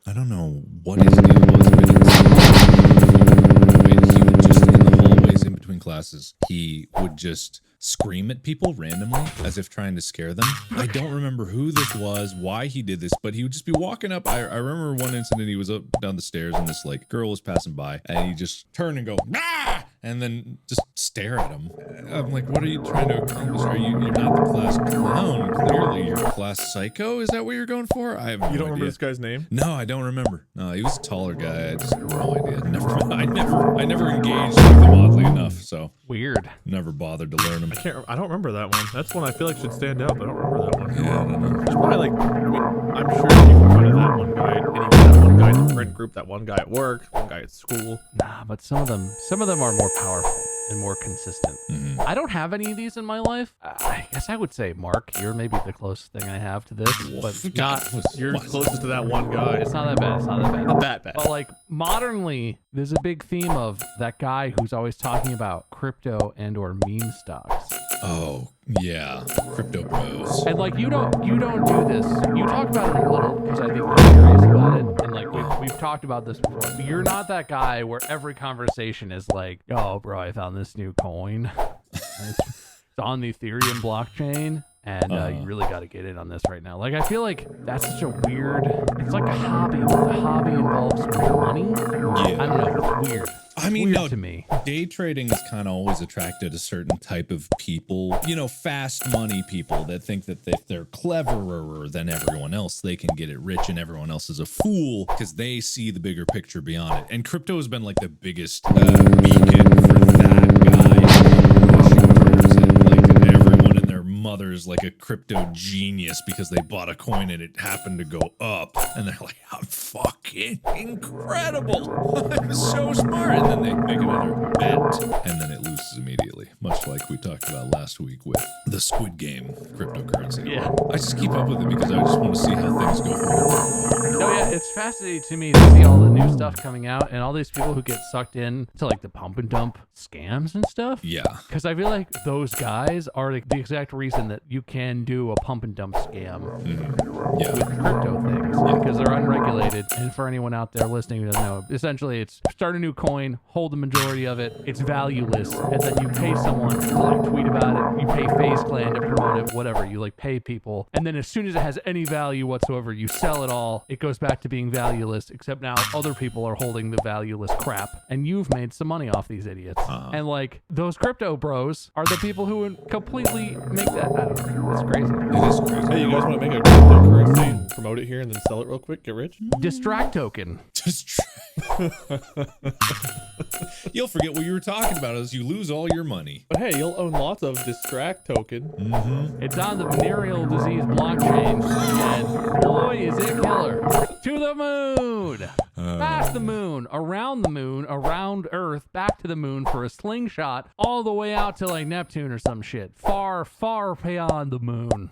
I don't know what his deal was, but he would just, in the hallways in between classes, he would just scream at people randomly as if trying to scare them. I don't remember who this was, why he did this, but he would just be walking up. I remember one incident, he was up down the stairs and this like girl was passing by and he just turned and go, "Ah!" and then just stare at him. I'm like, what are you trying to accomplish? You're not the class clown, clearly. You're class psycho? Is that what you're going for? I have no idea. You don't remember this guy's name? No, I don't remember. No, he was a taller guy. I just have no idea. I never engaged with him, oddly enough, so. Weird. Never bothered to learn him. I don't remember that one. That's one I feel like should stand out, but I don't remember that one. Yeah, I don't know. There's probably like, I'm sure people heard of that one guy. Anyway, that one guy in the friend group, that one guy at work, one guy at school. Nah, but some of them are more powerful and more consistent. Mm-hmm. I don't have any of these in my life. I guess I would say, Mark, you're maybe the closest thing I have to this, but not. You're closest to that one guy. It's not that bad. It's not that bad. Not that bad. But like modernly, there's a big theme of that guy who's always talking about crypto and or meme stocks. Oh, yeah. Crypto bros. And like you don't do this. You talk about it a little because I think you're curious about it. And like we've talked about this before. But you're not that guy where every conversation is like, "Oh, bro, I found this new coin. It's on the Ethereum blockchain." And you really got to get in on this right now. Like, I feel like that's such a weird. It's like a hobby, but the hobby involves money. Yeah. I don't know. It's weird. I mean, weird no, to me. Day trading has kind of always attracted a certain type of people, you know, fast money people that think that if they're cleverer than everyone else, they can get it rich and everyone else is a fool because they see the bigger picture beyond it. And crypto has been like the biggest beacon for that guy. Like everyone and their mother's like a crypto genius because they bought a coin and it happened to go up. And they're like, I'm fucking incredible. I'm so smart. And then they make another bet and then it loses immediately. Much like we talked about last week with the Squid Game cryptocurrency. Yeah. I just keep up with it because I just want to see how things go forward. No, yeah, it's fascinating to me to see all the new stuff coming out and all these people who get sucked in to like the pump and dump scams and stuff. Yeah. Because I feel like those guys are like the exact reason that you can do a pump and dump scam Yeah. with crypto things because they're unregulated. And for anyone out there listening who doesn't know, essentially it's start a new coin, hold the majority of it, it's valueless, and then you pay someone to like tweet about it, you pay FaZe Clan to promote it, whatever, you like pay people, and then as soon as it has any value whatsoever, you sell it all, it goes back to being valueless, except now other people are holding the valueless crap, and you've made some money off these idiots. And like those crypto bros are the people who would completely make that. I don't know, it's crazy. It is crazy. Hey, you guys want to make a cryptocurrency and promote it here and then sell it real quick, get rich? Distract token. Just try. You'll forget what you were talking about as you lose all your money. But hey, you'll own lots of distract token. It's on the venereal disease blockchain, and boy, is it killer. To the moon, past the moon, around Earth, back to the moon for a slingshot, all the way out to like Neptune or some shit. Far, far beyond the moon.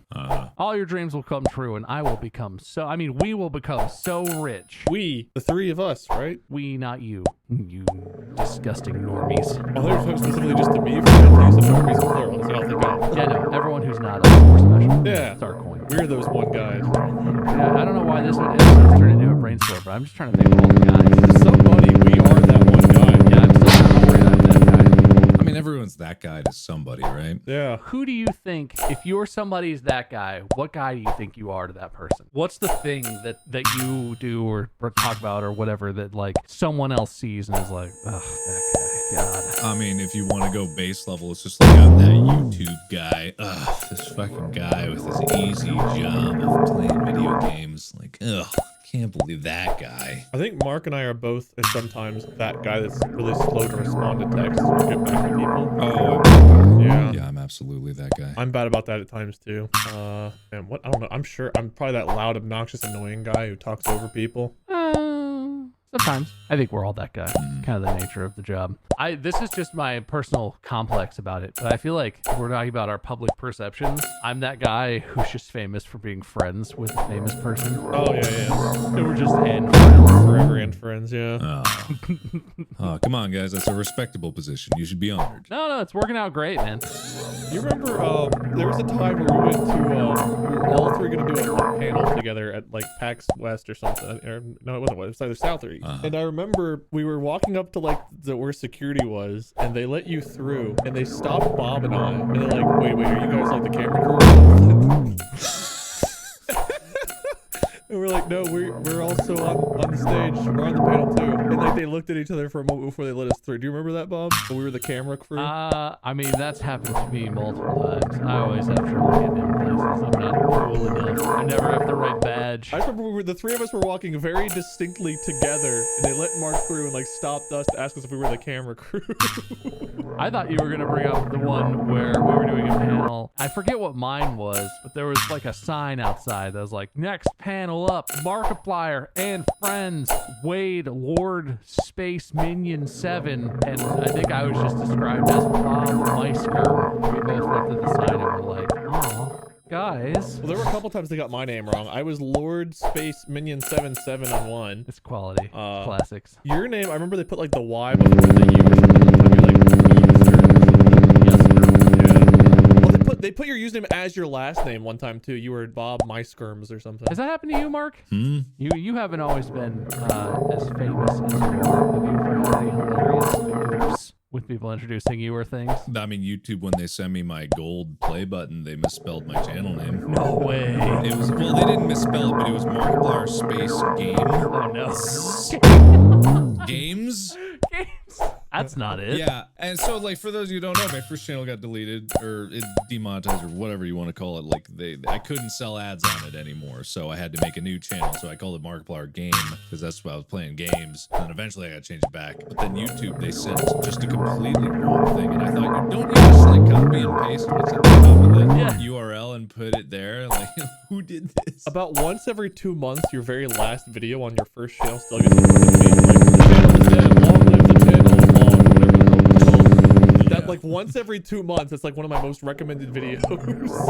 All your dreams will come true, and we will become so rich. We, the three of us, right? We, not you. You disgusting normies. Oh, they're talking specifically just to me for that use of normies plural. That's what I'll think of. Yeah, no, everyone who's not more special. Yeah. It's our coin. We're those one guys. Yeah, I don't know why this one is turned into a brainstorm, but I'm just trying to think of all the guys. Somebody, we are that one guy. Yeah, I'm still trying to figure out that guy. I mean, everyone's that guy to somebody, right? Yeah. Who do you think, if you're somebody's that guy, what guy do you think you are to that person? What's the thing that you do or talk about or whatever that like someone else sees and is like, ugh, that guy, God. I mean, if you want to go base level, it's just like I'm that YouTube guy. Ugh, this fucking guy with his easy job of playing video games. Like, ugh, can't believe that guy. I think Mark and I are both, and sometimes that guy that's really slow to respond to texts or get back to people. Oh, Yeah. yeah, I'm absolutely that guy. I'm bad about that at times too. And what, I don't know, I'm sure I'm probably that loud, obnoxious, annoying guy who talks over people. Sometimes. I think we're all that guy. Kind of the nature of the job. This is just my personal complex about it, but I feel like if we're talking about our public perceptions, I'm that guy who's just famous for being friends with a famous person. Oh, yeah. So we're just in friends forever friends, yeah. Oh, come on, guys. That's a respectable position. You should be honored. No, it's working out great, man. You remember there was a time where we went to we were all three gonna do a panel together at like PAX West or something. Or, no, it wasn't. It was either South or East. And I remember we were walking up to like where security was, and they let you through, and they stopped Bob and I, and they're like, "Wait, are you guys like the camera crew?" And we're like, no, we're also on the stage. We're on the panel too. And like they looked at each other for a moment before they let us through. Do you remember that, Bob? When we were the camera crew. I mean, that's happened to me multiple times. I always have trouble getting in places. I'm not cool enough. I never have the right badge. I remember the three of us were walking very distinctly together, and they let Mark through and like stopped us to ask us if we were the camera crew. I thought you were gonna bring up the one where we were doing a panel. I forget what mine was, but there was like a sign outside that was like, "Next panel up, Markiplier and friends, Wade, Lord, Space Minion 7." And I think I was just described as Bob Meisker. We both looked at the sign and were like, "Oh, guys." Well, there were a couple times they got my name wrong. I was Lord Space Minion 77 on one. It's quality. Classics. Your name, I remember they put like the Y before the U or something. You're like, they put your username as your last name one time too. You were Bob Myskirms or something. Has that happened to you, Mark? You haven't always been as famous as you are. Have you ever had any hilarious oops with people introducing you or things? I mean, YouTube, when they sent me my gold play button, they misspelled my channel name. No way. It was, well, they didn't misspell it, but it was Markiplier Space Game. Oh no. Games? That's not it. Yeah, and so like for those of you who don't know, my first channel got deleted or it demonetized or whatever you want to call it. Like I couldn't sell ads on it anymore, so I had to make a new channel. So I called it Markiplier Game because that's what I was playing games. And then eventually I got to change it back. But then YouTube, they sent just a completely wrong thing, and I thought, don't you just like copy and paste what's at the top of the URL and put it there? Like, who did this? About once every 2 months, your very last video on your first channel still gets recommended to me. Like, the channel is dead. Long live the channel. Like once every 2 months, it's like one of my most recommended videos. Apparently that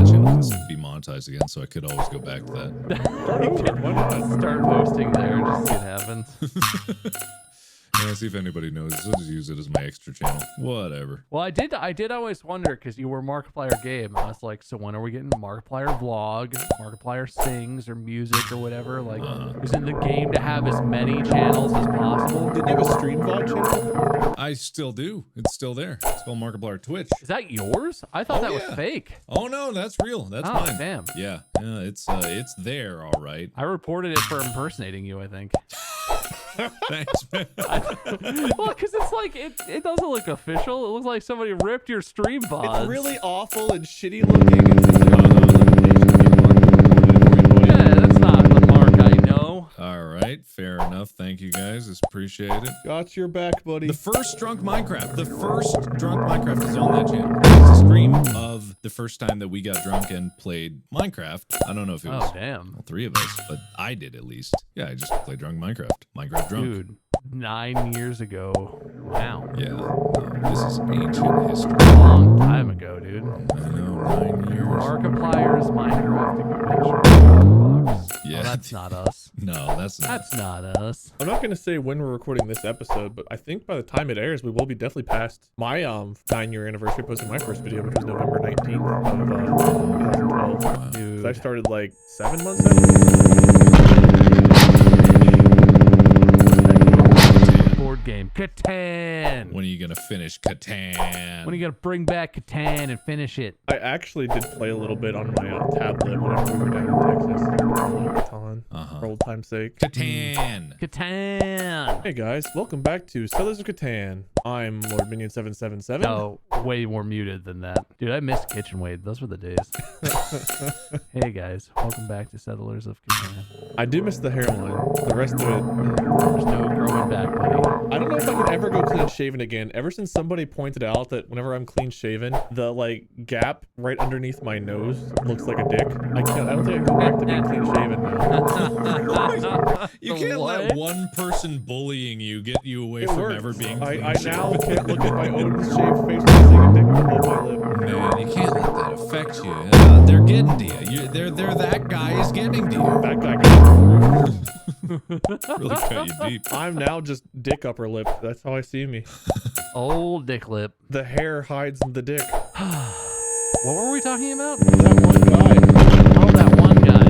channel can be monetized again, so I could always go back to that. Why not? Start posting there and just see what happens. Yeah, see if anybody knows. I'll just use it as my extra channel. Whatever. Well, I did always wonder because you were Markiplier Game. I was like, so when are we getting Markiplier Vlog, Markiplier Sings, or music or whatever? Like, isn't the game to have as many channels as possible? Did you have a stream vlog channel? I still do. It's still there. It's called Markiplier Twitch. Is that yours? I thought that was fake. Oh no, that's real. That's mine. Damn. Yeah, it's there, all right. I reported it for impersonating you, I think. Thanks, man. Well, because it's like it doesn't look official. It looks like somebody ripped your stream VODs. It's really awful and shitty looking. Yeah, that's not the Mark I know. All right, fair enough. Thank you guys. It's appreciated. Got your back, buddy. The first drunk Minecraft is on that channel. It's a stream of the first time that we got drunk and played Minecraft. I don't know if it was all three of us, but I did at least. Yeah, I just played drunk Minecraft drunk. Dude, 9 years ago. Wow. Yeah, this is ancient history. A long time ago, dude. I know, 9 years. Markiplier's Minecraft adventure. Yeah, that's not us. No, that's not us. I'm not gonna say when we're recording this episode, but I think by the time it airs, we will be definitely past my 9-year anniversary posting my first video, which was November 19th of 2012. Wow. Dude. So I started like 7 months after. Board game Catan. When are you gonna finish Catan? When are you gonna bring back Catan and finish it? I actually did play a little bit on my tablet whenever we were down in Texas. Catan, for old time's sake. Catan. Catan. Hey guys, welcome back to Settlers of Catan. I'm Lord Minion 777. Oh, way more muted than that. Dude, I missed Kitchen Wade. Those were the days. Hey guys, welcome back to Settlers of Catan. I do miss the hairline. The rest of it, there's no growing back, buddy. I don't know if I can ever go clean shaven again. Ever since somebody pointed out that whenever I'm clean shaven, the like gap right underneath my nose looks like a dick. I don't think I can go back to being clean shaven now. You can't let one person bullying you get you away from ever being clean I shaven. now can't look at my own shaved face and seeing a dick above my lip. Man, you can't let that affect you. They're getting to you. They're that guy is getting to you. That guy Really cut you deep. I'm now just dick upper lip. That's how I see me. Old dick lip. The hair hides the dick. What were we talking about? That one guy. Oh, that one guy.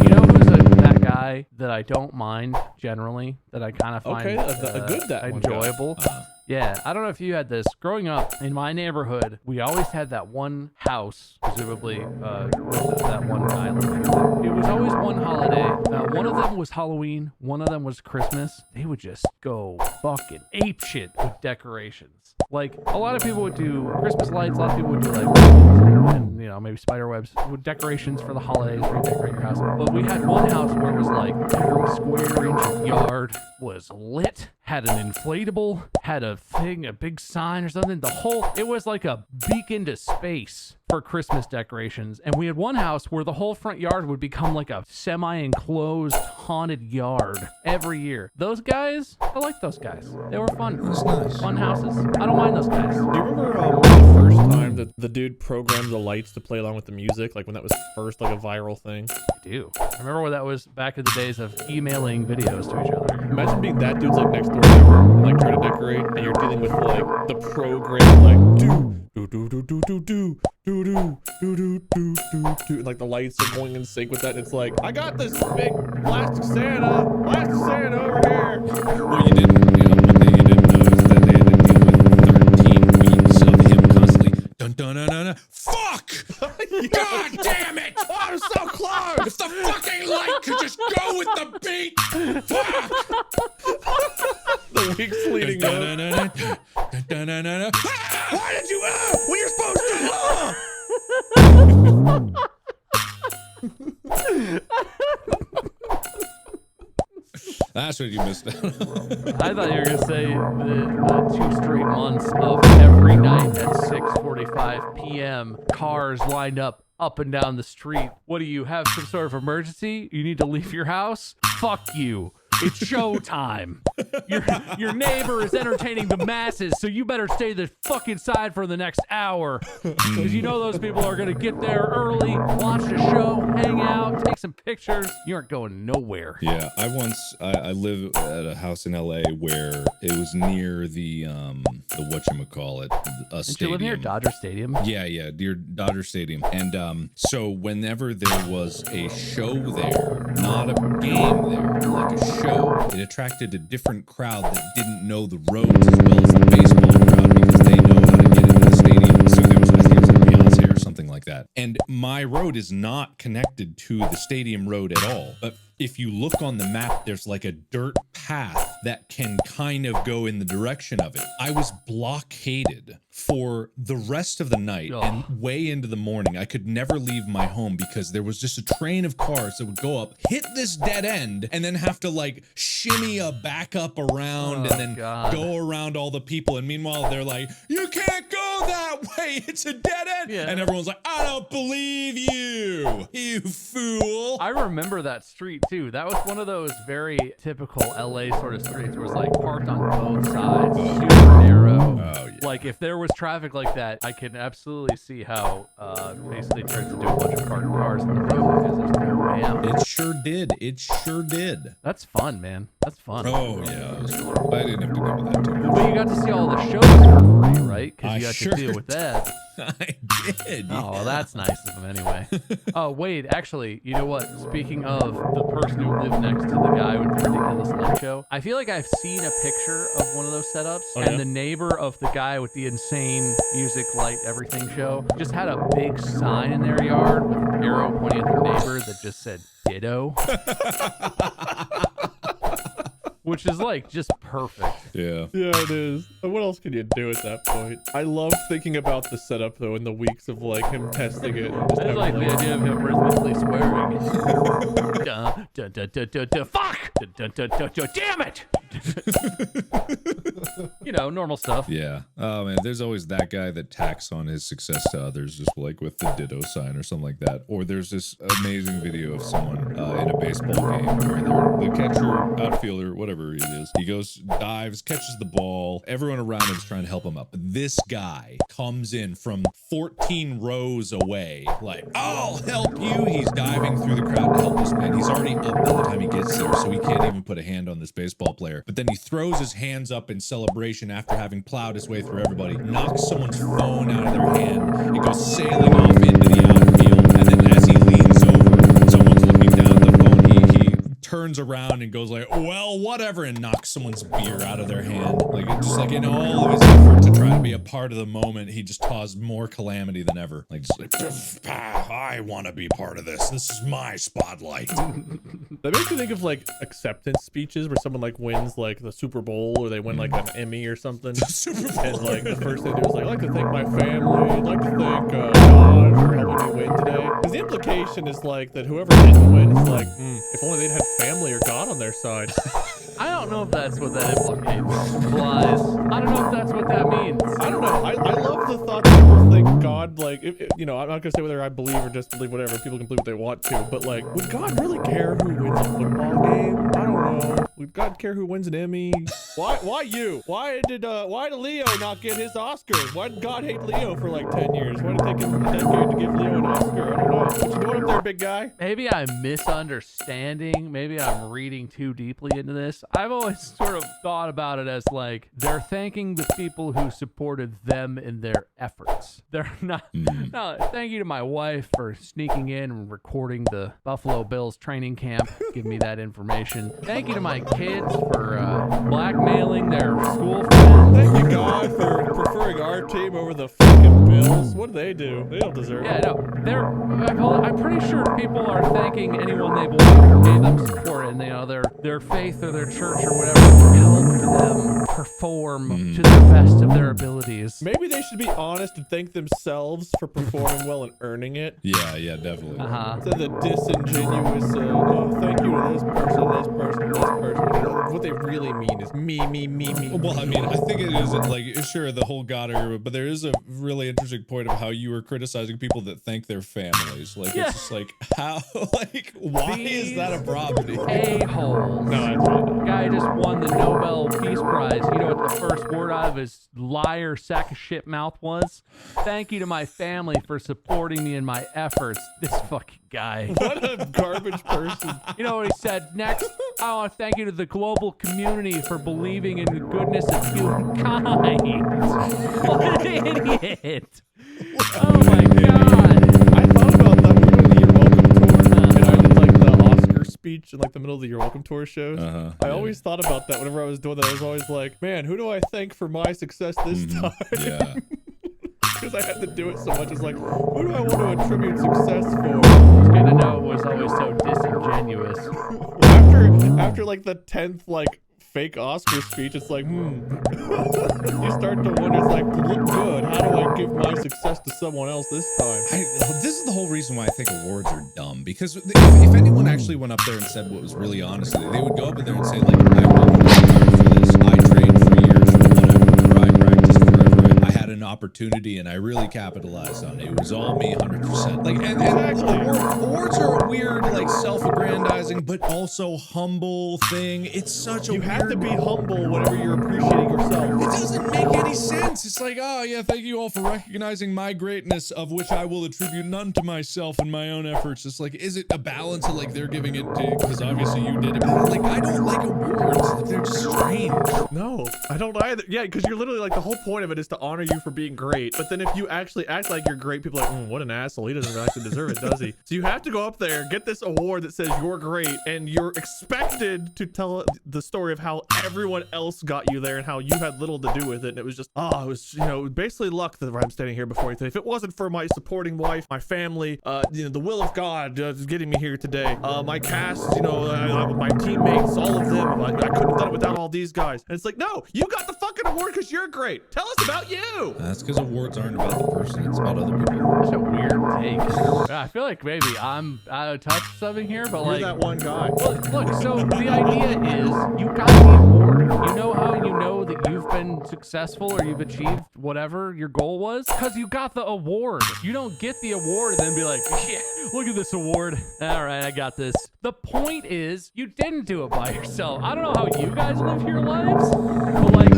You know who's that guy that I don't mind generally, that I kind of find a good that one enjoyable? Yeah, I don't know if you had this. Growing up in my neighborhood, we always had that one house, presumably that one guy living there. It was always one holiday. One of them was Halloween. One of them was Christmas. They would just go fucking apeshit with decorations. Like, a lot of people would do Christmas lights. A lot of people would do, like, and, you know, maybe spider webs with decorations for the holidays, redecorate your house. But we had one house where it was like every square inch of yard was lit, had an inflatable, had a thing, a big sign or something. It was like a beacon to space for Christmas decorations. And we had one house where the whole front yard would become like a semi-enclosed haunted yard every year. Those guys, I like those guys. They were fun. That's nice. Fun houses. I don't mind those guys. Do you remember the first time that the dude programmed the lights to play along with the music? Like when that was first like a viral thing? I do. I remember when that was back in the days of emailing videos to each other. Imagine being that dude's like next door neighbor and like trying to decorate, and you're dealing with like the program like do do do do do do do do do do do do do, and like the lights are going in sync with that. And it's like, I got this big plastic Santa over here. Well, you didn't. One thing you didn't know is that they had to deal with 13 weeks of him constantly dun dun dun dun. Fuck! God damn it! Oh, I'm so close. If the fucking light could just go with the beat! Fuck! The weeks leading up. Why did you when you're supposed to? That's what you missed out on. I thought you were going to say the 2 straight months of every night at 6:45 p.m. cars lined up and down the street. What do you have? Some sort of emergency? You need to leave your house? Fuck you. It's showtime. Your neighbor is entertaining the masses, so you better stay the fuck inside for the next hour. Because you know those people are going to get there early, watch the show, hang out, take some pictures. You aren't going nowhere. Yeah, I live at a house in LA where it was near the whatchamacallit, a stadium. Did you live near Dodger Stadium? Yeah, near Dodger Stadium. And so whenever there was a show there, not a game there, like a show, it attracted a different crowd that didn't know the roads as well as the baseball crowd because they know how to get into the stadium. So there was, I think it was like Beyonce or something like that. And my road is not connected to the stadium road at all. But if you look on the map, there's like a dirt path that can kind of go in the direction of it. I was blockaded for the rest of the night and way into the morning. I could never leave my home because there was just a train of cars that would go up, hit this dead end, and then have to like shimmy a back up around and then go around all the people. And meanwhile, they're like, you can't go that way. It's a dead end. Yeah. And everyone's like, I don't believe you, you fool. I remember that street too. That was one of those very typical LA sort of streets where it's like parked on both sides, super narrow. Oh, yeah. Like if there was traffic like that, I can absolutely see how basically turns into a bunch of parked cars in the road because there's no way out. It sure did. It sure did. That's fun, man. That's fun. Oh yeah, it was fun. But I didn't have to deal with that too much. But you got to see all the shows for free, right? Because you got to deal with that. I did. Oh, well, that's nice of him anyway. Oh, Wade, actually, you know what? Speaking of the person who lived next to the guy with the ridiculous light show, I feel like I've seen a picture of one of those setups, and the neighbor of the guy with the insane music, light, everything show just had a big sign in their yard with an arrow pointing at their neighbor that just said, ditto. Which is like just perfect. Yeah. Yeah, it is. And what else can you do at that point? I love thinking about the setup though in the weeks of like him testing it. And just I like the idea of him rhythmically swearing. Fuck! Damn it! Normal stuff. Yeah. Oh man, there's always that guy that tacks on his success to others, just like with the ditto sign or something like that. Or there's this amazing video of someone in a baseball game where the catcher, outfielder, whatever it is, he goes, dives, catches the ball. Everyone around him is trying to help him up. This guy comes in from 14 rows away, like, I'll help you. He's diving through the crowd to help this man. He's already up by the time he gets there, so he can't even put a hand on this baseball player. But then he throws his hands up in celebration after having plowed his way through everybody, knocks someone's phone out of their hand. It goes sailing off into the outfield, and then as he leans over, someone's looking down at the phone. He turns around and goes like, well, whatever, and knocks someone's beer out of their hand. Like, it's just like in all of his effort to try to be a part of the moment, he just caused more calamity than ever. Like, just like, I want to be part of this. This is my spotlight. That makes me think of like acceptance speeches where someone like wins like the Super Bowl or they win like an Emmy or something. Super Bowl. And like the first thing they do is like, I'd like to thank my family. I'd like to thank God for helping me win today. Because the implication is like that whoever didn't win is like, if only they'd had family or God on their side. I don't know if that's what that implies. I don't know if that's what that means. I don't know. I love the thought that people think God, like, I'm not going to say whether I believe or disbelieve, whatever. People can believe what they want to. But, like, would God really care who wins a football game? I don't know. Would God care who wins an Emmy? Why you? Why did Leo not get his Oscar? Why did God hate Leo for, like, 10 years? Why did it take him a decade to give Leo an Oscar? I don't know. What you doing up there, big guy? Maybe I'm misunderstanding. Maybe I'm reading too deeply into this. I've always sort of thought about it as like they're thanking the people who supported them in their efforts. They're not. No, thank you to my wife for sneaking in and recording the Buffalo Bills training camp, giving me that information. Thank you to my kids for blackmailing their school friends. Thank you, God, for preferring our team over the fucking Bills. What do? They don't deserve it. Yeah, no. I'm pretty sure people are thanking anyone they believe gave them support, and their faith or their church or whatever helped them perform to the best of their abilities. Maybe they should be honest and thank themselves for performing well and earning it. Yeah, definitely. Instead of the disingenuous, thank you to this person, this person, this person. What they really mean is me. Well, I mean, I think it is like, sure, the whole God era, but there is a really interesting point of how you were criticizing people that thank their families. Like, it's just like, how, like, why is that a problem? A-holes. No, it's not. Guy just won the Nobel Peace Prize. You know what the first word out of his liar sack of shit mouth was? Thank you to my family for supporting me in my efforts. This fucking guy. What a garbage person. You know what he said next? I want to thank you to the global community for believing in the goodness of humankind. What an idiot. Oh my God. I thought about that when we were doing the You're Welcome tour, and I did like the Oscar speech in like the middle of the You're Welcome tour shows. I always thought about that whenever I was doing that. I was always like, man, who do I thank for my success this time? Yeah. Because I had to do it so much. It's like, who do I want to attribute success for? It's good to know it was always so disingenuous. After like the 10th like fake Oscar speech, it's like, you start to wonder, it's like, look good. How do I give my success to someone else this time? This is the whole reason why I think awards are dumb, because if anyone actually went up there and said what was really honest, they would go up in there and say, like, I worked really hard for this. I trained for years or whatever, or I practiced forever, and I had an opportunity and I really capitalized on it. It was all me 100%. Like, and awards are a weird, like, self-aggrandizing, but also humble thing. It's such a You have to be humble whenever you're appreciating yourself. It doesn't make any sense. It's like, oh yeah, thank you all for recognizing my greatness, of which I will attribute none to myself and my own efforts. It's like, is it a balance of like they're giving it to, because obviously you did it. But like, I don't like awards. They're just strange. No, I don't either. Yeah, because you're literally like, the whole point of it is to honor you for being great. But then if you actually act like you're great, people are like, what an asshole. He doesn't actually deserve it, does he? So you have to go up there, get this award that says you're great, and you're expected to tell the story of how everyone else got you there and how you had little to do with it. And it was just, it was, basically luck that I'm standing here before you today. If it wasn't for my supporting wife, my family, the will of God getting me here today, my cast, my teammates, all of them, I couldn't have done it without all these guys. And it's like, no, you got the fucking award because you're great. Tell us about you. That's because awards aren't about the person. It's about other people. That's a weird take. I feel like maybe I'm out of touch with something here, but You're like that one guy. Look, so the idea is you got the award. You know how you know that you've been successful or you've achieved whatever your goal was? Because you got the award. You don't get the award and then be like, yeah, look at this award. All right, I got this. The point is, you didn't do it by yourself. I don't know how you guys live your lives, but like,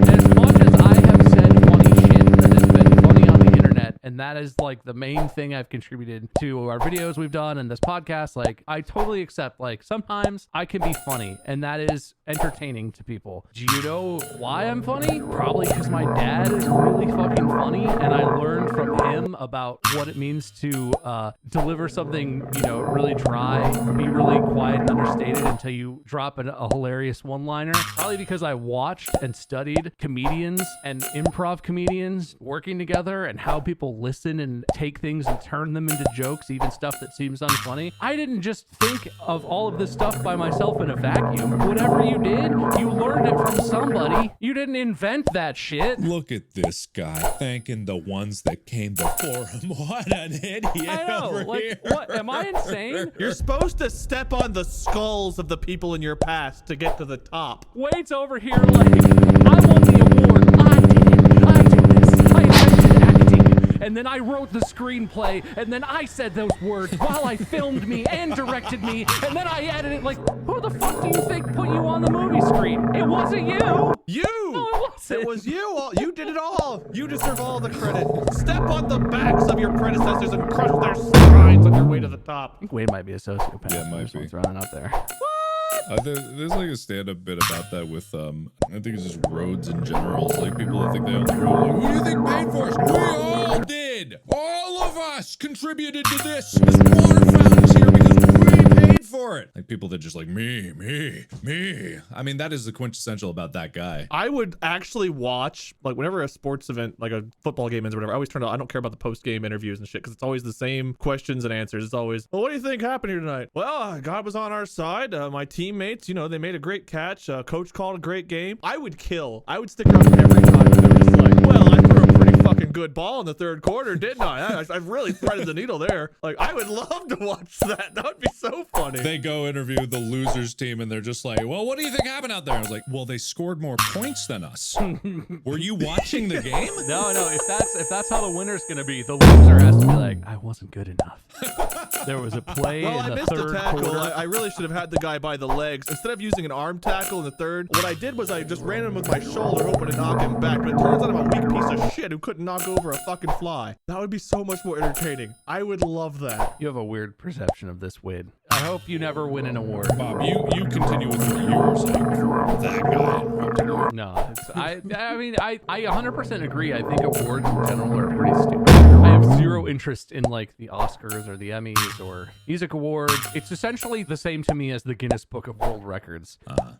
as much as I have said funny shit that has been funny on the internet, and that is like the main thing I've contributed to our videos we've done and this podcast, like, I totally accept, like, sometimes I can be funny, and that is entertaining to people. Do you know why I'm funny? Probably because my dad is really fucking funny, and I learned from him about what it means to deliver something, you know, really dry, be really quiet and understated until you drop a hilarious one-liner. Probably because I watched and studied comedians and improv comedians working together and how people listen and take things and turn them into jokes, even stuff that seems unfunny. I didn't just think of all of this stuff by myself in a vacuum. Whatever you did, you learned it from somebody. You didn't invent that shit. Look at this guy thanking the ones that came before him. What an idiot. I know. Over Like, here. what? Am I insane? You're supposed to step on the skulls of the people in your past to get to the top. Wade's over here like, I won the award. I did it. I did this. I invented acting. And then I wrote the screenplay. And then I said those words while I filmed me and directed me. And then I edited it. Like, who the fuck do you think put you on the movie screen? It wasn't you. You! No, it wasn't. It was you. You did it all. You deserve all the credit. Step on the backs of your predecessors and crush their spines on your way to the top. I think Wade might be a sociopath. Yeah, might This be. one's running up there. There's like a stand-up bit about that with I think it's just roads in general. It's like people that think they own the road. Like, who do you think paid for us? We all did. All of us contributed to this. This water fountain's here because we paid for it. Like people that just like me. I mean, that is the quintessential about that guy. I would actually watch, like, whenever a sports event, like a football game ends or whatever, I always turn on, I don't care about the post-game interviews and shit, because it's always the same questions and answers. It's always, well, what do you think happened here tonight? Well, God was on our side. My teammates, you know, they made a great catch. Coach called a great game. I would stick around every time. And they're just like, well, I threw a pretty fucking good ball in the third quarter, didn't I? I really threaded the needle there. Like, I would love to watch that. That would be so funny. They go interview the losers team and they're just like, well, what do you think happened out there? I was like, well, they scored more points than us. Were you watching the game? No. If that's how the winner's gonna be, the loser has to be like, I wasn't good enough. There was a play Well, in I the missed third a tackle. quarter. I really should have had the guy by the legs. Instead of using an arm tackle in the third, what I did was I just ran him with my shoulder, hoping to knock him back. But it turns out I'm a weak piece of shit who couldn't knock over a fucking fly. That would be so much more entertaining. I would love that. You have a weird perception of this, Wade. I hope you never win an award. Bob, you continue with what you were saying before that guy interrupted you. No, I mean, I 100% agree. I think awards in general are pretty stupid. I have zero interest in like the Oscars or the Emmys or music awards. It's essentially the same to me as the Guinness Book of World Records.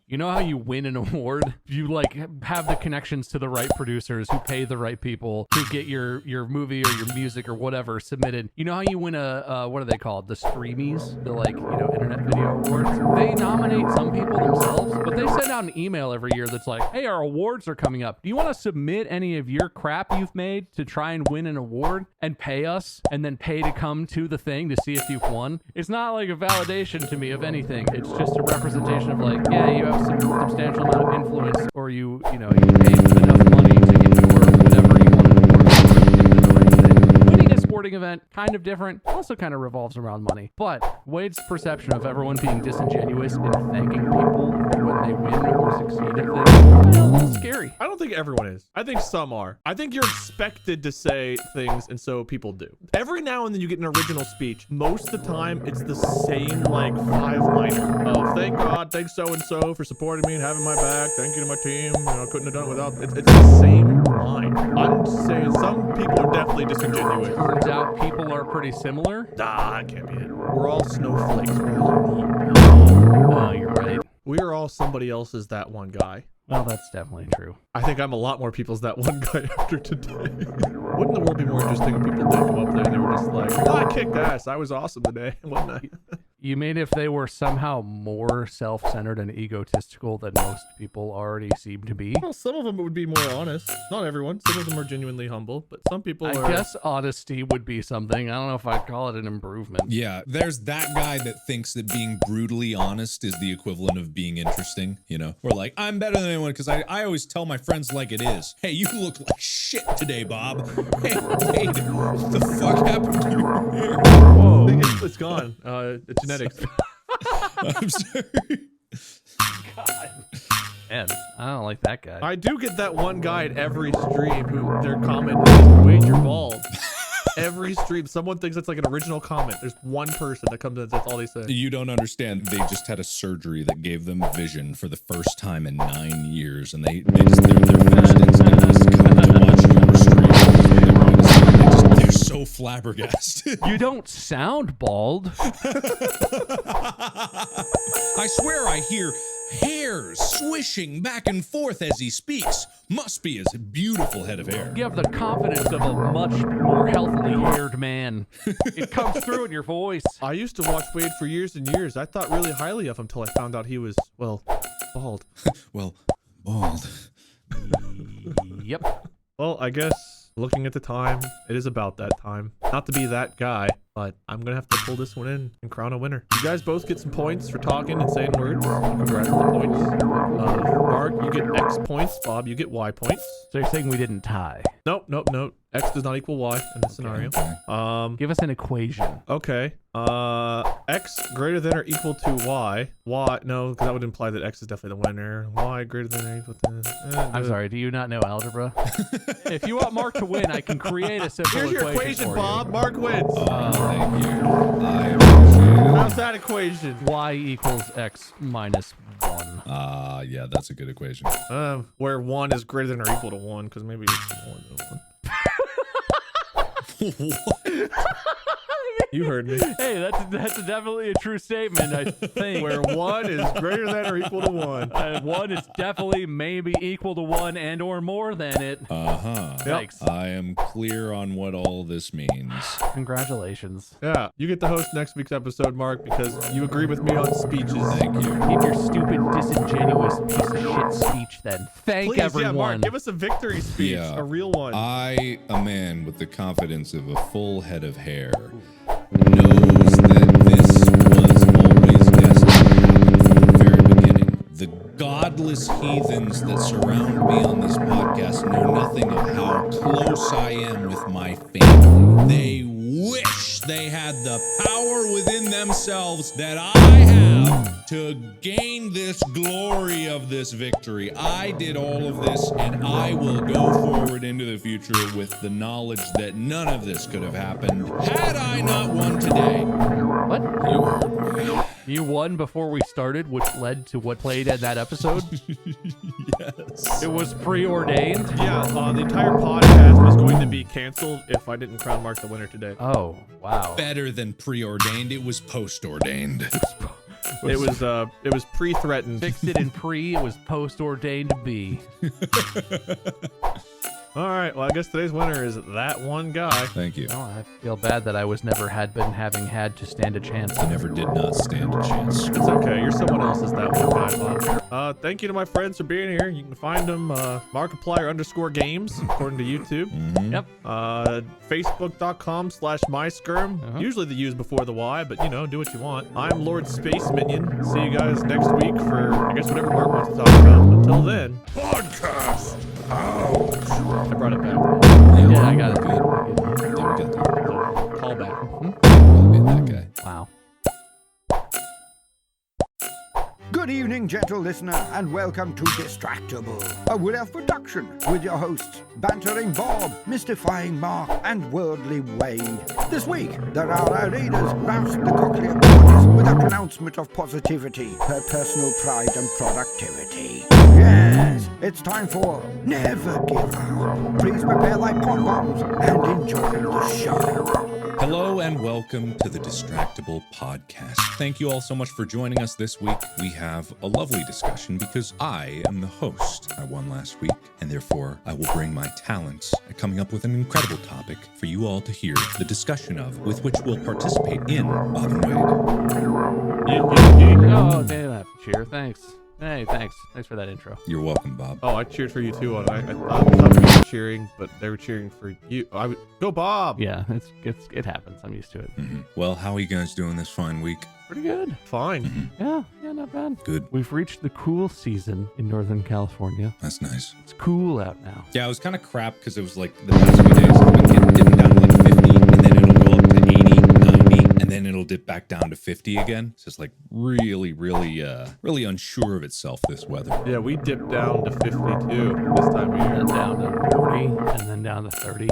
You know how you win an award? You like have the connections to the right producers who pay the right people to get your movie or your music or whatever submitted. You know how you win a what are they called? The Streamies, the like, you know, Internet Video Awards. They nominate some people themselves, but they send out an email every year that's like, hey, our awards are coming up. Do you want to submit any of your crap you've made to try and win an award and pay us and then pay to come to the thing to see if you've won? It's not like a validation to me of anything. It's just a representation of like, yeah, you have some substantial amount of influence, or you paid enough money to endure whatever you wanted to work for and do the right thing. Winning a sporting event, kind of different, also kind of revolves around money. But Wade's perception of everyone being disingenuous and thanking people when they win or succeed at things, a little scary. I don't think everyone is. I think some are. I think you're expected to say things, and so people do. Every now and then you get an original speech. Most of the time, it's the same, like, five-liner of, thank God, thanks so-and-so for supporting me and having my back. Thank you to my team. You know, I couldn't have done it without... It's the same line. I'm saying some people are definitely disingenuous. Turns out people are pretty similar. Nah, that can't be it. We're all snowflakes. We're all unique. Oh, you're right. We are all somebody else's that one guy. Well, that's definitely true. I think I'm a lot more people's that one guy after today. Wouldn't the world be more interesting if people did come up there and they were just like, oh, I kicked ass. I was awesome today, wasn't I? You mean if they were somehow more self-centered and egotistical than most people already seem to be? Well, some of them would be more honest. Not everyone. Some of them are genuinely humble, but some people I are... guess honesty would be something. I don't know if I'd call it an improvement. Yeah, there's that guy that thinks that being brutally honest is the equivalent of being interesting, you know? Or like, I'm better than anyone because I always tell my friends like it is. Hey, you look like shit today, Bob. Hey, what the fuck happened to your hair? Whoa. It's gone. It's genetics. I'm sorry. God. Man, I don't like that guy. I do get that one guy at every stream who their comment is, wait, you're bald. Every stream, someone thinks it's like an original comment. There's one person that comes in and that's all they say. You don't understand. They just had a surgery that gave them vision for the first time in 9 years, and their first instinct was to come to watch your stream. They're so flabbergasted. You don't sound bald. I swear I hear hairs swishing back and forth as he speaks. Must be his beautiful head of hair. You have the confidence of a much more healthily haired man. It comes through in your voice. I used to watch Wade for years and years. I thought really highly of him until I found out he was, well, bald. Well, bald. Yep. Well, I guess looking at the time, it is about that time. Not to be that guy, but I'm gonna have to pull this one in and crown a winner. You guys both get some points for talking and saying words. Congrats on the points. Mark, you get X points. Bob, you get Y points. So you're saying we didn't tie? Nope. X does not equal Y in this scenario. Okay. Give us an equation. Okay. X greater than or equal to Y. Y, no, because that would imply that X is definitely the winner. Y greater than or equal to... I'm sorry, do you not know algebra? If you want Mark to win, I can create a simple Here's your equation, for Bob. Mark wins. Thank you. I appreciate it. How's that equation? Y equals X minus 1. Yeah, that's a good equation. Where 1 is greater than or equal to 1, because maybe it's more than 1. You heard me. Hey, that's definitely a true statement, I think. Where 1 is greater than or equal to 1. 1 is definitely maybe equal to 1 and or more than it. Uh-huh. Thanks. I am clear on what all this means. Congratulations. Yeah, you get to host next week's episode, Mark, because you agree with me on speeches. Thank you. Keep your stupid, disingenuous piece of shit speech then. Thank Please, everyone. yeah, Mark, give us a victory speech, Yeah. a real one. I, a man with the confidence of a full head of hair, knows that this was always destined to happen from the very beginning. The godless heathens that surround me on this podcast know nothing of how close I am with my family. They wish they had the power within themselves that I have to gain this glory of this victory. I did all of this, and I will go forward into the future with the knowledge that none of this could have happened had I not won today. What? You heard me. You won before we started, which led to what played at that episode? Yes. It was preordained? Yeah, the entire podcast was going to be canceled if I didn't crown Mark the winner today. Oh, wow. Better than preordained, it was post-ordained. It was pre-threatened. Fixed it in pre, it was post-ordained to be. All right, well, I guess today's winner is that one guy. Thank you. Oh, I feel bad that I was never having had to stand a chance. I never did not stand a chance. It's okay, you're someone else's that one guy, Bob. Thank you to my friends for being here. You can find them, Markiplier_games, according to YouTube. Yep. Facebook.com/myskirm. Usually the U's before the Y, but you know, do what you want. I'm Lord Space Minion. See you guys next week for, I guess, whatever Mark wants to talk about. Until then, podcast out. I brought it back. Yeah, I got it. Good. Yeah, we got that. So, call back. I'll be that guy. Wow. Good evening, gentle listener, and welcome to Distractible, a Wood Elf production with your hosts, Bantering Bob, Mystifying Mark, and Worldly Wade. This week, there are our readers roused the cochlear corners with a pronouncement of positivity, her personal pride and productivity. Yes, it's time for Never Give Up. Please prepare like pom-poms and enjoy the show. Hello and welcome to the Distractible podcast. Thank you all so much for joining us this week. We have a lovely discussion because I am the host. I won last week, and therefore I will bring my talents at coming up with an incredible topic for you all to hear the discussion of, with which we'll participate in Bob and Wade. Oh, damn, I have to cheer. Thanks. Hey, thanks. Thanks for that intro. You're welcome, Bob. Oh, I cheered for you too. I thought people were cheering, but they were cheering for you. Go Bob. Yeah, it happens. I'm used to it. Mm-hmm. Well, how are you guys doing this fine week? Pretty good. Fine. Yeah, not bad. Good. We've reached the cool season in Northern California. That's nice. It's cool out now. Yeah, it was kind of crap because it was like the past few days it's been getting down to like 50, and then it'll go up to 80, 90, and then it'll dip back down to 50 again. It's just like really unsure of itself, this weather. Yeah, we dipped down to 52 this time of year. And down to 40, and then down to 30.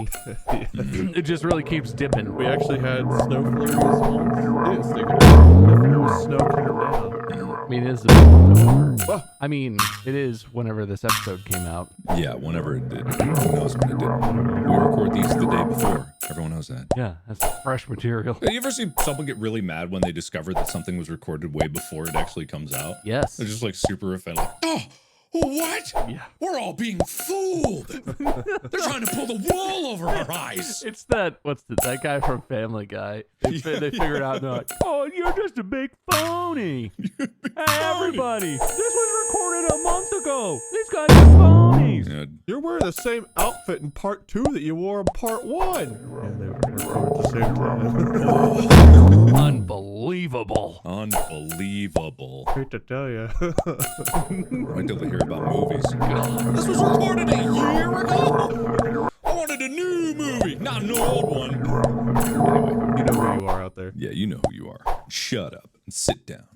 It just really keeps dipping. We actually had snow flurries once. It didn't stick around. There was snow coming down. I mean, it is a bit over. I mean, it is whenever this episode came out. Yeah, whenever it did. Who knows when it did. We record these the day before. Everyone knows that. Yeah, that's fresh material. You ever see someone get really mad when they discover that something was recorded way before it actually comes out? Yes. They're just like super offended. Like, oh, what? Yeah. We're all being fooled. They're trying to pull the wool over our eyes. It's that guy from Family Guy. They figured out, and they're like, oh, you're just a big phony. Hey, everybody, this was recorded a month ago. These guys are phonies. Yeah. You're wearing the same outfit in part 2 that you wore in part 1. Yeah, they were recorded at the same time. Unbelievable. Unbelievable. Hate to tell you. Wait till they hear about movies. This was recorded a year ago. I wanted a new movie, not an old one. Anyway, You know who you are out there. yeah, you know who you are. Shut up and sit down.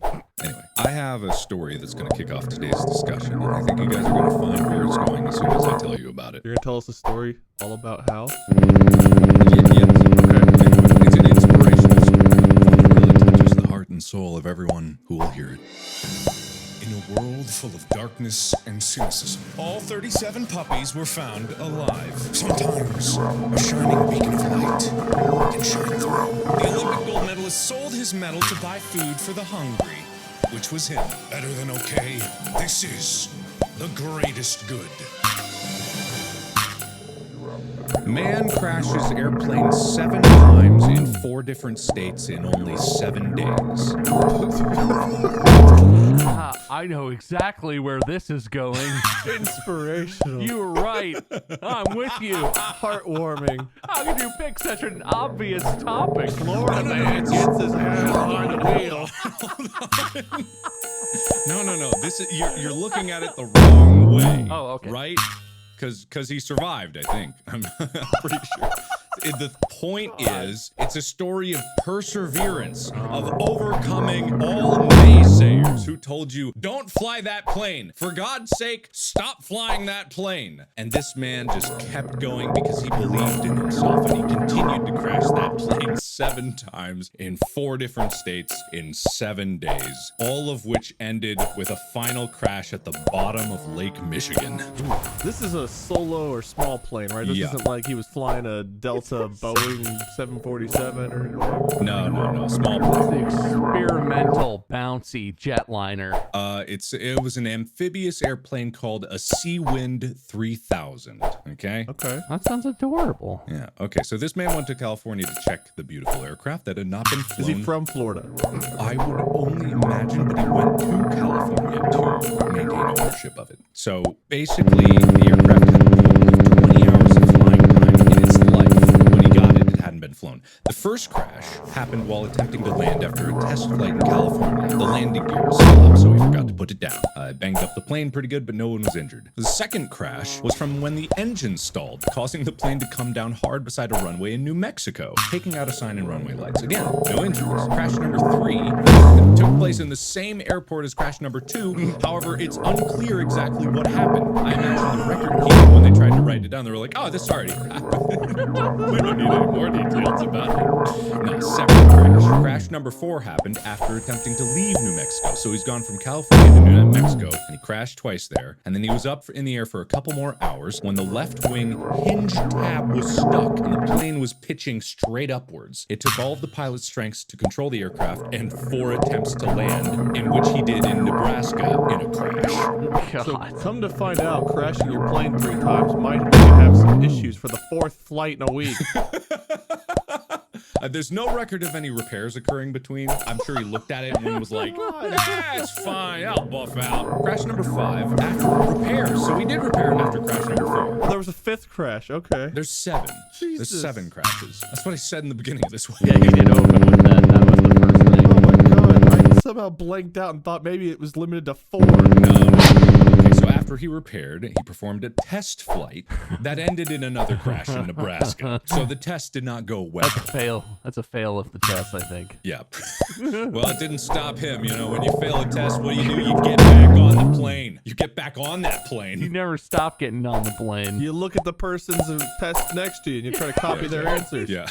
Anyway, I have a story that's going to kick off today's discussion, and I think you guys are going to find where it's going as soon as I tell you about it. You're going to tell us a story all about how? Yes. Okay. Anyway, it's an inspirational story. One that really touches the heart and soul of everyone who will hear it. In a world full of darkness and cynicism, all 37 puppies were found alive. Sometimes a shining beacon of light can shine through. The Olympic gold medalist sold his medal to buy food for the hungry, which was him. Better than okay. This is the greatest good. Man crashes airplane 7 times in 4 different states in only 7 days. I know exactly where this is going. Inspirational. You were right. I'm with you. Heartwarming. How could you pick such an obvious topic? Florida man gets his hand behind the wheel. No. This is you're looking at it the wrong way. Oh, okay. Right? Because he survived, I think. I'm pretty sure. The point is, it's a story of perseverance, of overcoming all naysayers who told you, don't fly that plane. For God's sake, stop flying that plane. And this man just kept going because he believed in himself, and he continued to crash that plane 7 times in 4 different states in 7 days, all of which ended with a final crash at the bottom of Lake Michigan. This is a solo or small plane, right? This Yeah. isn't like he was flying a Delta Boeing 747 or whatever. No, small It's plane. the experimental bouncy jetliner. It was an amphibious airplane called a Seawind 3000. Okay. Okay. That sounds adorable. Yeah. Okay. So this man went to California to check the beautiful aircraft that had not been Is flown. he from Florida? I would only imagine, but he went to California to maintain ownership of it. So basically, the aircraft had a total of 20 hours of flying time in its life. When he got it, it hadn't been flown. The first crash happened while attempting to land after a test flight in California. The landing gear was still up, so he forgot to put it down. It banged up the plane pretty good, but no one was injured. The second crash was from when the engine stalled, causing the plane to come down hard beside a runway in New Mexico, taking out a sign in runway lights. Again, no injuries. Crash number 3 took place in the same airport as crash number 2. However, it's unclear exactly what happened. I imagine the record keeper, when they tried to write it down, they were like, oh, this already happened. We don't need any more details about No, separate crash. Crash number 4 happened after attempting to leave New Mexico. So he's gone from California to New Mexico, and he crashed twice there. And then he was up in the air for a couple more hours when the left wing hinge tab was stuck and the plane was pitching straight upwards. It took all of the pilot's strengths to control the aircraft and 4 attempts to land, in which he did in Nebraska in a crash. So come to find out, crashing your plane 3 times might make you have some issues for the 4th flight in a week. There's no record of any repairs occurring between. I'm sure he looked at it and was like, yeah, it's fine, I'll buff out. Crash number 5, after repairs. So we did repair it after crash number 4. Oh, there was a 5th crash, okay. There's 7. Jesus. There's 7 crashes. That's what I said in the beginning of this one. Yeah, you did open with that. That was the first thing. Oh my god, I somehow blanked out and thought maybe it was limited to 4. No. Okay, so after he repaired, he performed a test flight that ended in another crash in Nebraska. So the test did not go well. That's a fail. That's a fail of the test, I think. Yeah. Well, it didn't stop him. You know, when you fail a test, what do? You get back on the plane. You get back on that You plane. never stop getting on the plane. You look at the person's test next to you and you try to copy their answers. Yeah.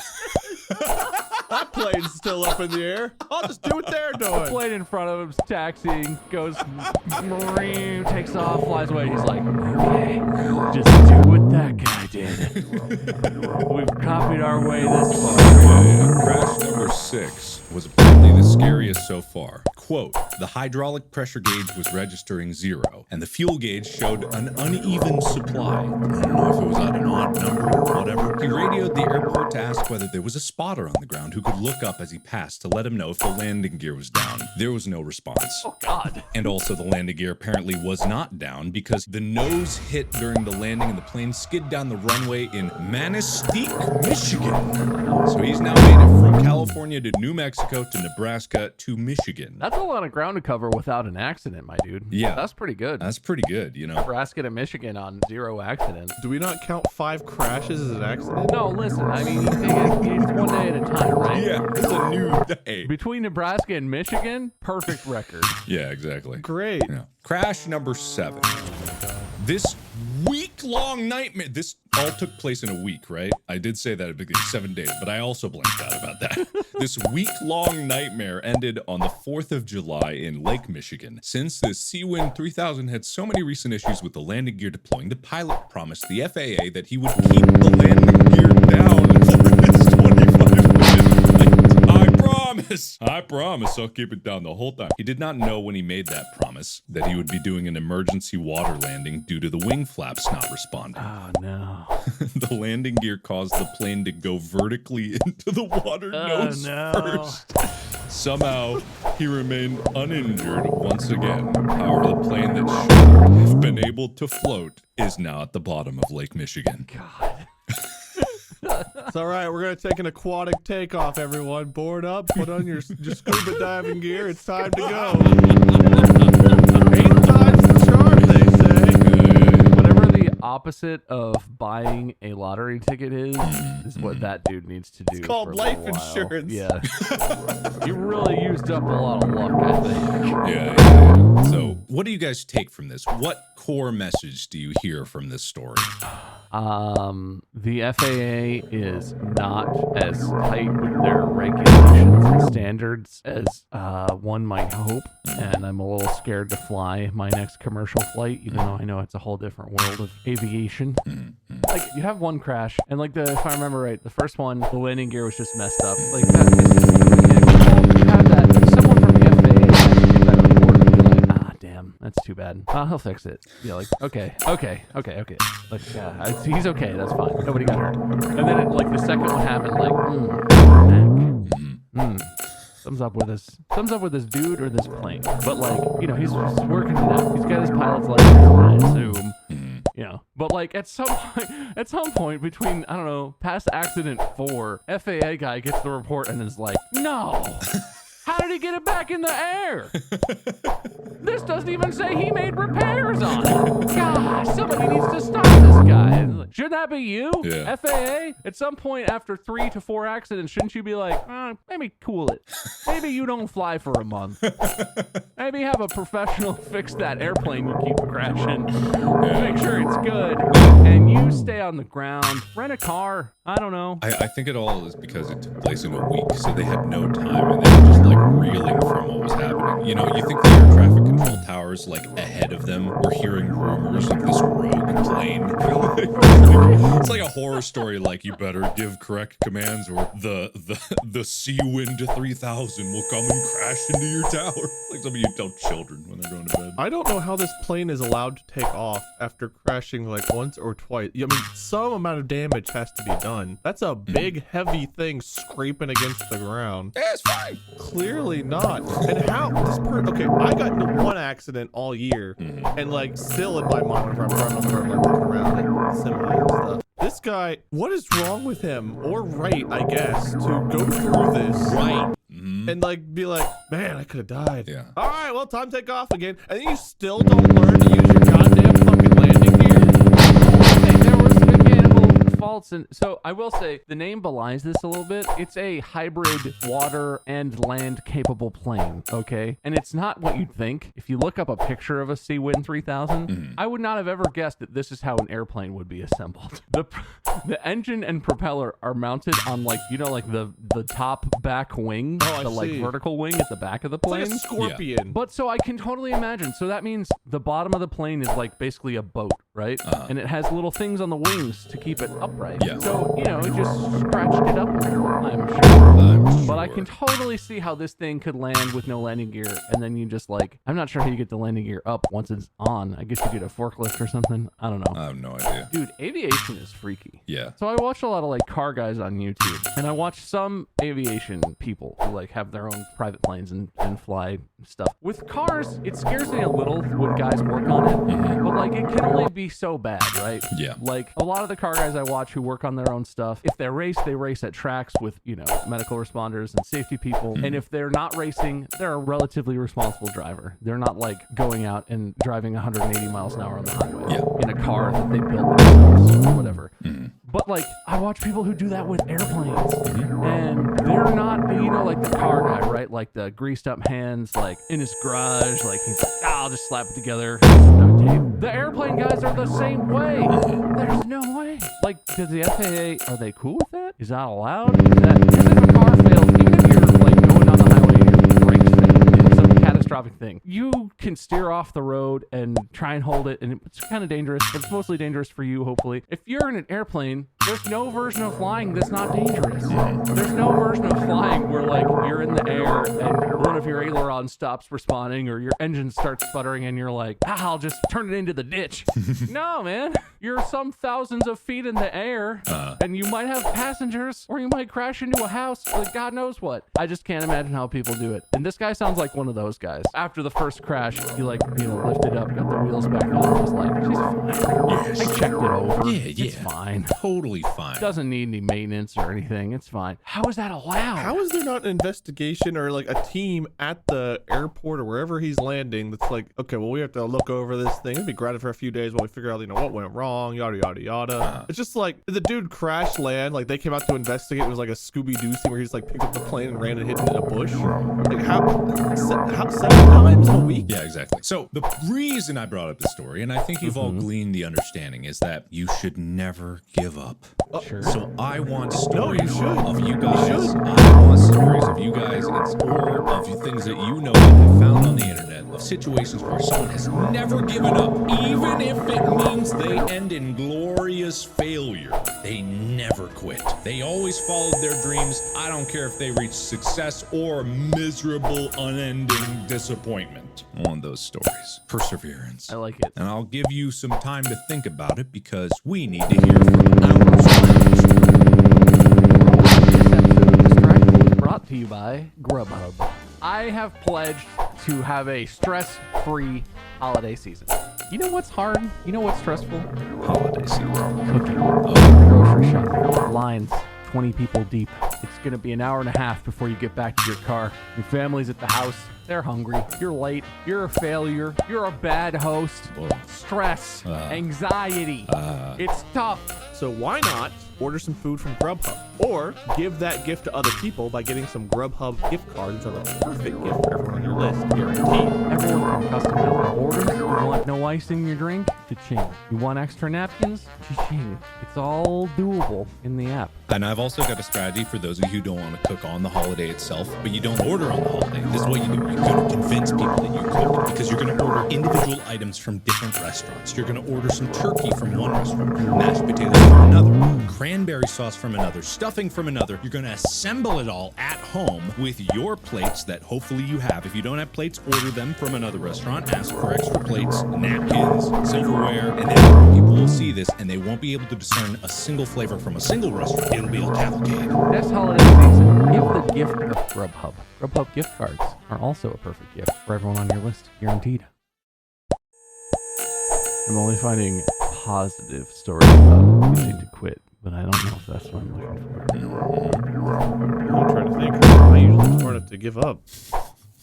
That plane's still up in the air. I'll just do what they're doing. Plane in front of him's taxiing, goes, takes off, flies away. He's like, okay, just do what that guy did. We've copied our way this far. Crash number 6 was apparently the scariest so far. Quote, the hydraulic pressure gauge was registering 0, and the fuel gauge showed an uneven supply. I don't know if it was at an odd number or whatever. He radioed the airport to ask whether there was a spotter on the ground who could look up as he passed to let him know if the landing gear was down. There was no response. Oh, God. And also the landing gear apparently was not down because the nose hit during the landing and the plane skid down the runway in Manistee, Michigan. So he's now made it from California to New Mexico to Nebraska to Michigan. That's a lot of ground to cover without an accident, my dude. Yeah. That's pretty good. That's pretty good, you know. Nebraska to Michigan on 0 accidents. Do we not count 5 crashes as an accident? No, listen, I mean, you take it's one day at a time, right? Yeah, it's a new day. Between Nebraska and Michigan, perfect record. Yeah, exactly. Great. Yeah. Crash number 7. This week-long nightmare. This all took place in a week, right? I did say that at the beginning, 7 days, but I also blanked out about that. This week-long nightmare ended on the 4th of July in Lake Michigan. Since the Sea-Wind 3000 had so many recent issues with the landing gear deploying, the pilot promised the FAA that he would keep the landing gear down for his 25 minutes. I promise I'll keep it down the whole time. He did not know when he made that promise that he would be doing an emergency water landing due to the wing flaps not responding. Oh, no. The landing gear caused the plane to go vertically into the water nose first. Somehow, he remained uninjured once again. However, the plane that should have been able to float is now at the bottom of Lake Michigan. God. It's all right. We're going to take an aquatic takeoff, everyone. Board up. Put on your scuba diving gear. It's time to go. 8 times the charm, they say. Whatever the opposite of buying a lottery ticket is what that dude needs to do. It's called for a life little while. insurance. Yeah. You really used up a lot of luck, I think. Yeah. So, what do you guys take from this? What core message do you hear from this story? The FAA is not as tight with their regulations and standards as one might hope, and I'm a little scared to fly my next commercial flight, even though I know it's a whole different world of aviation. Like, you have one crash, and like if I remember right, the first one, the landing gear was just messed up. Like that, you have that. Someone from the FAA has to get that report and be like, damn, that's too bad. He'll fix it. Yeah, like, okay. Like, he's okay, that's fine. Nobody got hurt. And then, like, the second one happened, like, thumbs up with this dude or this plane. But, like, you know, he's working it out. He's got his pilot's license, I assume. You know, but like at some point between, I don't know, past accident 4, FAA guy gets the report and is like, no. How did he get it back in the air. This doesn't even say he made repairs on it. Gosh, somebody needs to stop this guy. Should that be you? Yeah. FAA? At some point after 3 to 4 accidents, shouldn't you be like, maybe cool it. Maybe you don't fly for a month. Maybe have a professional fix that airplane you keep crashing. Make sure it's good. And you stay on the ground. Rent a car. I don't know. I think it all is because it took place in a week, so they had no time and they were just like reeling from what was happening. You know, you think the air traffic control towers, like ahead of them, were hearing rumors of this rogue plane. It's like a horror story, like you better give correct commands or the sea wind 3000 will come and crash into your tower. Like something you tell children when they're going to bed. I don't know how this plane is allowed to take off after crashing like once or twice. I mean, some amount of damage has to be done. That's a big, heavy thing scraping against the ground. Yeah, it's fine. Clearly not. And how this okay, I got into one accident all year, and like still in my mind, I'm running on the road, like looking around at semi and stuff. This guy, what is wrong with him, or right, I guess, to go through this and like be like, man, I could have died. Yeah. All right, well, time to take off again, and then you still don't learn to use your goddamn fucking landing gear. Hey, there was mechanical faults, and so I will say the name belies this a little bit. It's a hybrid water and land capable plane, okay? And it's not what you'd think. If you look up a picture of a Sea-Wind 3000, I would not have ever guessed that this is how an airplane would be assembled. The engine and propeller are mounted on like, you know, like the top back wing, Oh, I the like see. vertical wing at the back of the It's plane. like a scorpion. But so I can totally imagine. So that means the bottom of the plane is like basically a boat, right? And it has little things on the wings to keep it upright. Yeah. So, you know, it just scratched it up a little, I'm sure. But I can totally see how this thing could land with no landing gear. And then you just like, I'm not sure how you get the landing gear up once it's on. I guess you get a forklift or something. I don't know. I have no idea. Dude, aviation is freaky. Yeah. So I watch a lot of like car guys on YouTube, and I watch some aviation people who like have their own private planes and fly stuff. With cars, it scares me a little when guys work on it, but like it can only be so bad, right? Yeah. Like a lot of the car guys I watch who work on their own stuff, if they race at tracks with, you know, medical responders and safety people. And if they're not racing, they're a relatively responsible driver. They're not like going out and driving 180 miles an hour on the highway in a car that they built themselves or whatever. But like, I watch people who do that with airplanes, and they're not, you know, like the car guy, right? Like the greased up hands, like in his garage, like he's like, I'll just slap it together. Duct tape. The airplane guys are the same way. There's no way. Like, does the FAA, are they cool with that? Is that allowed? Is that, because if a car fails, even if you're like going down the highway and your brakes fail, it's some catastrophic thing, you can steer off the road and try and hold it, and it's kind of dangerous, but it's mostly dangerous for you, hopefully. If you're in an airplane, there's no version of flying that's not dangerous. There's no version of flying where like you're in the air and one of your ailerons stops responding or your engine starts sputtering and you're like, I'll just turn it into the ditch. No, man. You're some thousands of feet in the air and you might have passengers or you might crash into a house, like God knows what. I just can't imagine how people do it. And this guy sounds like one of those guys. After the first crash, he like, you know, lifted up, got the wheels back on, was like, she's fine. Yes. I checked it over. Yeah. It's fine. Totally fine. Doesn't need any maintenance or anything. It's fine. How is that allowed? How is there not an investigation or like a team at the airport or wherever he's landing that's like, okay, well, we have to look over this thing. It'd be grounded for a few days while we figure out, you know, what went wrong, yada, yada, yada. It's just like, did the dude crash land? Like they came out to investigate. It was like a Scooby-Doo scene where he just like picked up the plane and ran and hid it in a bush. Like how 7 times a week? Yeah, exactly. So the reason I brought up the story, and I think you've all gleaned the understanding, is that you should never give up. Sure. So I want stories you should. of you guys. I want stories of you guys, or of things that you know that you found on the internet, of situations where someone has never given up, even if it means they end in glorious failure. They never quit. They always followed their dreams. I don't care if they reach success or miserable, unending disappointment. I want those stories. Perseverance. I like it. And I'll give you some time to think about it because we need to hear from our friends. This episode of Distractible is brought to you by Grubhub. I have pledged to have a stress-free holiday season. You know what's hard? You know what's stressful? Holiday season. Cooking. Grocery shopping. Lines. 20 people deep. It's going to be an hour and a half before you get back to your car. Your family's at the house. They're hungry. You're late. You're a failure. You're a bad host. Stress. Anxiety. It's tough. So why not order some food from Grubhub? Or give that gift to other people by getting some Grubhub gift cards, which are the perfect gift for everyone on your list, guaranteed. Everyone can customize their orders. You want no ice in your drink? Cha-ching. You want extra napkins? Cha-ching. It's all doable in the app. And I've also got a strategy for those of you who don't want to cook on the holiday itself, but you don't order on the holiday. This is what you do. You're going to convince people that you cook because you're going to order individual items from different restaurants. You're going to order some turkey from one restaurant, mashed potatoes from another, cranberry sauce from another, stuffing from another. You're going to assemble it all at home with your plates that hopefully you have. If you don't have plates, order them from another restaurant. Ask for extra plates, napkins, silverware, and then people will see this and they won't be able to discern a single flavor from a single restaurant. It'll be a cavalcade. This holiday season, give the gift of Grubhub. Grubhub gift cards are also a perfect gift for everyone on your list, guaranteed. I'm only finding positive stories about needing to quit, but I don't know if that's what I'm looking for. I'm trying to think. I usually smart enough to give up.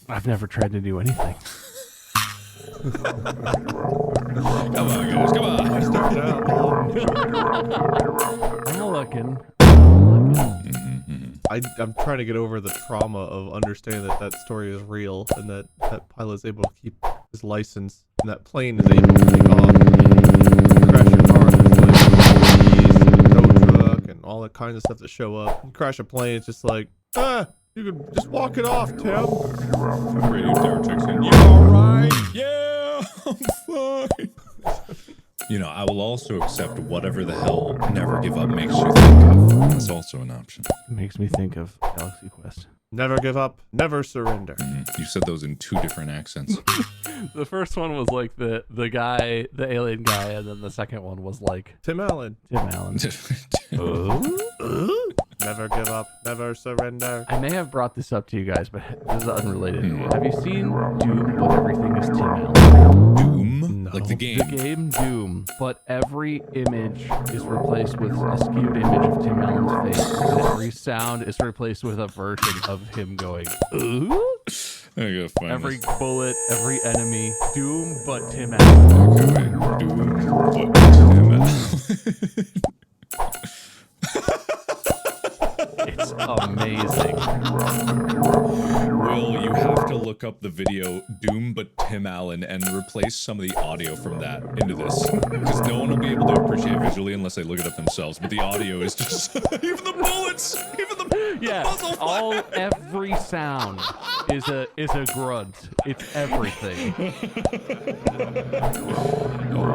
I've never tried to do anything. Come on, guys. Come on. I started out. I'm looking. I'm trying to get over the trauma of understanding that story is real and that pilot's able to keep his license and that plane is able to take off. You crash your car, there's like a tow truck and all that kind of stuff that show up. You crash a plane, it's just like, you can just walk it off, Tim. Radio tower checks in. You alright? Yeah, I'm fine. You know, I will also accept whatever the hell Never Give Up makes you think of. That's also an option. It makes me think of Galaxy Quest. Never give up, never surrender. You said those in 2 different accents. The first one was like the guy, the alien guy, and then the second one was like Tim Allen. Tim Allen. Never give up, never surrender. I may have brought this up to you guys, but this is unrelated. Have you seen Doom, but everything is Tim Allen? Doom? Like the game? The game Doom, but every image is replaced with a skewed image of Tim Allen's face, and every sound is replaced with a version of him going, ooh? I gotta find Every this. bullet, every enemy, Doom, but Tim Allen. Okay, wait. Doom, but Tim Allen. It's amazing. Will, you have to look up the video Doom but Tim Allen and replace some of the audio from that into this. Because no one will be able to appreciate it visually unless they look it up themselves. But the audio is just even the bullets, even the muzzle fire. Every sound is a grunt. It's everything.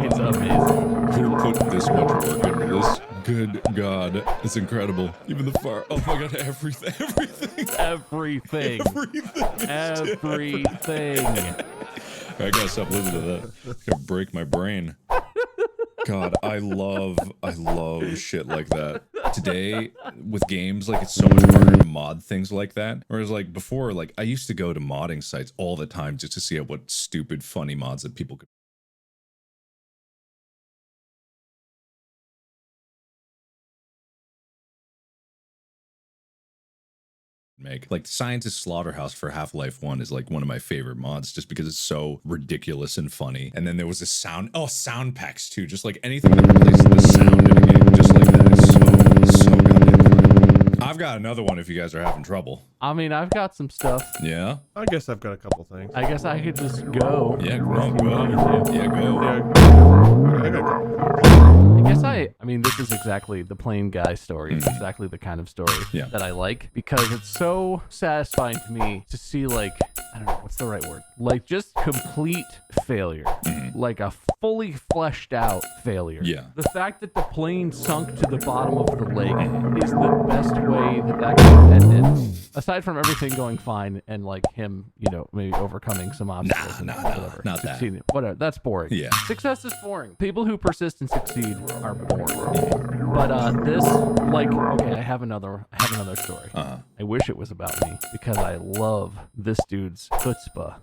It's amazing. Who put this much work into this? Good God, it's incredible. Even the fire. Oh my God, everything. Everything. I gotta stop listening to that. It's gonna break my brain. God, I love shit like that. Today, with games, like, it's so much harder to mod things like that. Whereas, like, before, like, I used to go to modding sites all the time just to see what stupid, funny mods that people could make. Like, Scientist Slaughterhouse for Half-Life 1 is like one of my favorite mods just because it's so ridiculous and funny. And then there was a sound packs too, just like anything that replaces the sound in a game just like that is so goddamn fun. I've got another one if you guys are having trouble. I mean, I've got some stuff. Yeah? I guess I've got a couple things. I guess I could just go. Yeah, no, go. Yeah, go. I got a couple. I mean, this is exactly the plain guy story. It's exactly the kind of story that I like because it's so satisfying to me to see, like, I don't know, what's the right word? Like, just complete failure. Like a fully fleshed out failure. Yeah. The fact that the plane sunk to the bottom of the lake is the best way that could have ended. Aside from everything going fine and, like, him, you know, maybe overcoming some obstacles. Whatever. Not that. Whatever. That's boring. Yeah. Success is boring. People who persist and succeed are boring. But this, like, okay, I have another story. I wish it was about me because I love this dude's chutzpah.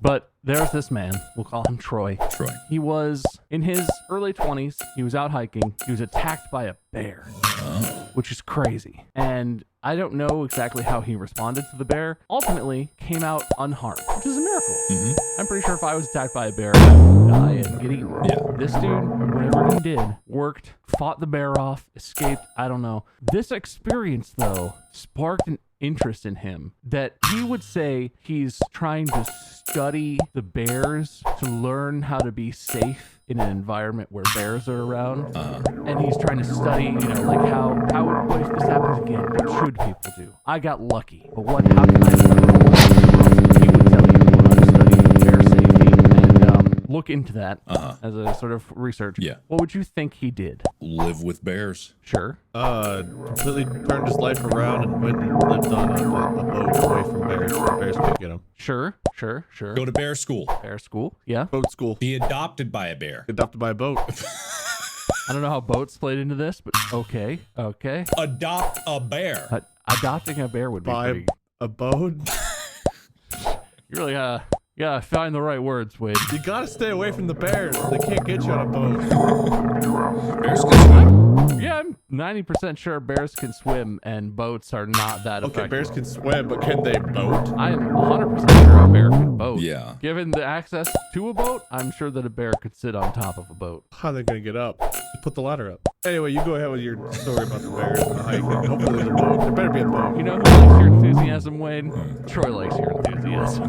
But there's this man, we'll call him Troy. He was in his early 20s. He was out hiking. He was attacked by a bear, which is crazy. And I don't know exactly how he responded to the bear. Ultimately, came out unharmed, which is a miracle. I'm pretty sure if I was attacked by a bear, I would die and get eaten. Yeah. This dude, whatever he did, worked, fought the bear off, escaped. I don't know. This experience, though, sparked an interest in him that he would say he's trying to study the bears to learn how to be safe in an environment where bears are around. And he's trying to study, like what if this happens again? What should people do? I got lucky, but how can I learn? He would tell you how to study bear safety and look into that as a sort of research. Yeah. What would you think he did? Live with bears. Sure. Completely turned his life around and went and lived on a boat away from bears. So bears can't get him. Sure. Go to bear school. Bear school. Yeah. Boat school. Be adopted by a bear. Adopted by a boat. I don't know how boats played into this, but okay. Adopt a bear. Adopting a bear would be Buy pretty... a boat. You really gotta find the right words, Wade. You gotta stay away from the bears. They can't get you on a boat. Bears can swim. Yeah, I'm 90% sure bears can swim and boats are not that effective. Okay, bears can swim, but can they boat? I am 100% sure a bear can boat. Yeah. Given the access to a boat, I'm sure that a bear could sit on top of a boat. How are they gonna get up? Just put the ladder up. Anyway, you go ahead with your story about the bears and the hiking. Hopefully there's a boat. There better be a boat. You know who likes your enthusiasm, Wade? Troy likes your enthusiasm.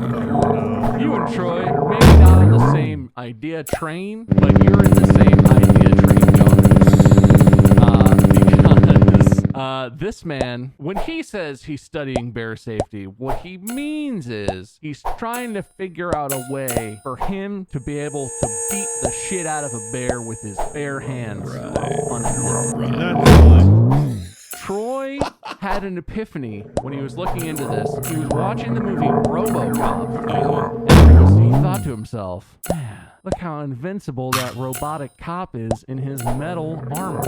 You and Troy, maybe not on the same idea train, but you're in the same idea train, John. Because this man, when he says he's studying bear safety, what he means is he's trying to figure out a way for him to be able to beat the shit out of a bear with his bare hands unhindered. Troy had an epiphany when he was looking into this. He was watching the movie RoboCop, and he thought to himself, man, look how invincible that robotic cop is in his metal armor.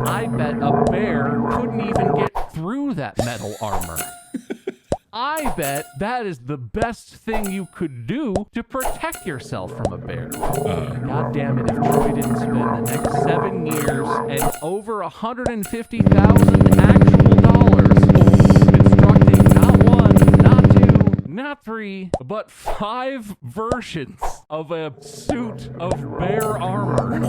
I bet a bear couldn't even get through that metal armor. I bet that is the best thing you could do to protect yourself from a bear. God damn it, if Troy didn't spend the next 7 years and over $150,000 actual dollars constructing not one, not two, not three, but 5 versions of a suit of bear armor.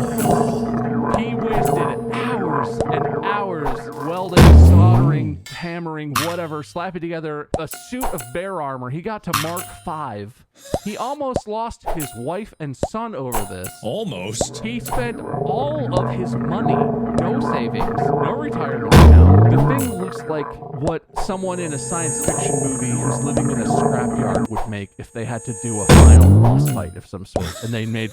He wasted hours and hours welding, soldering, hammering, whatever, slapping together a suit of bear armor. He got to Mark 5. He almost lost his wife and son over this. Almost. He spent all of his money, no savings, no retirement account. The thing looks like what someone in a science fiction movie who's living in a scrapyard would make if they had to do a final boss fight of some sort. And they made,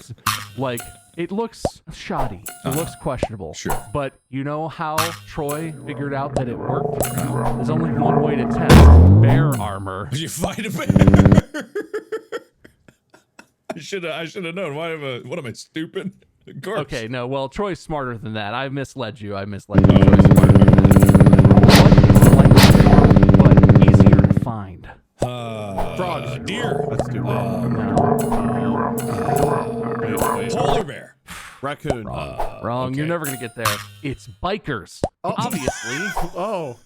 it looks shoddy. It looks questionable. Sure. But you know how Troy figured out that it worked? There's only one way to test bear armor. Did you fight a bear? I should have known. What am I, stupid? Of course. Okay, no, well, Troy's smarter than that. I misled you. Troy's smarter than that. What is like a bear, but easier to find? Frogs. Deer. That's stupid. No. Polar bear. Raccoon. Wrong. Okay. You're never going to get there. It's bikers. Obviously. Oh.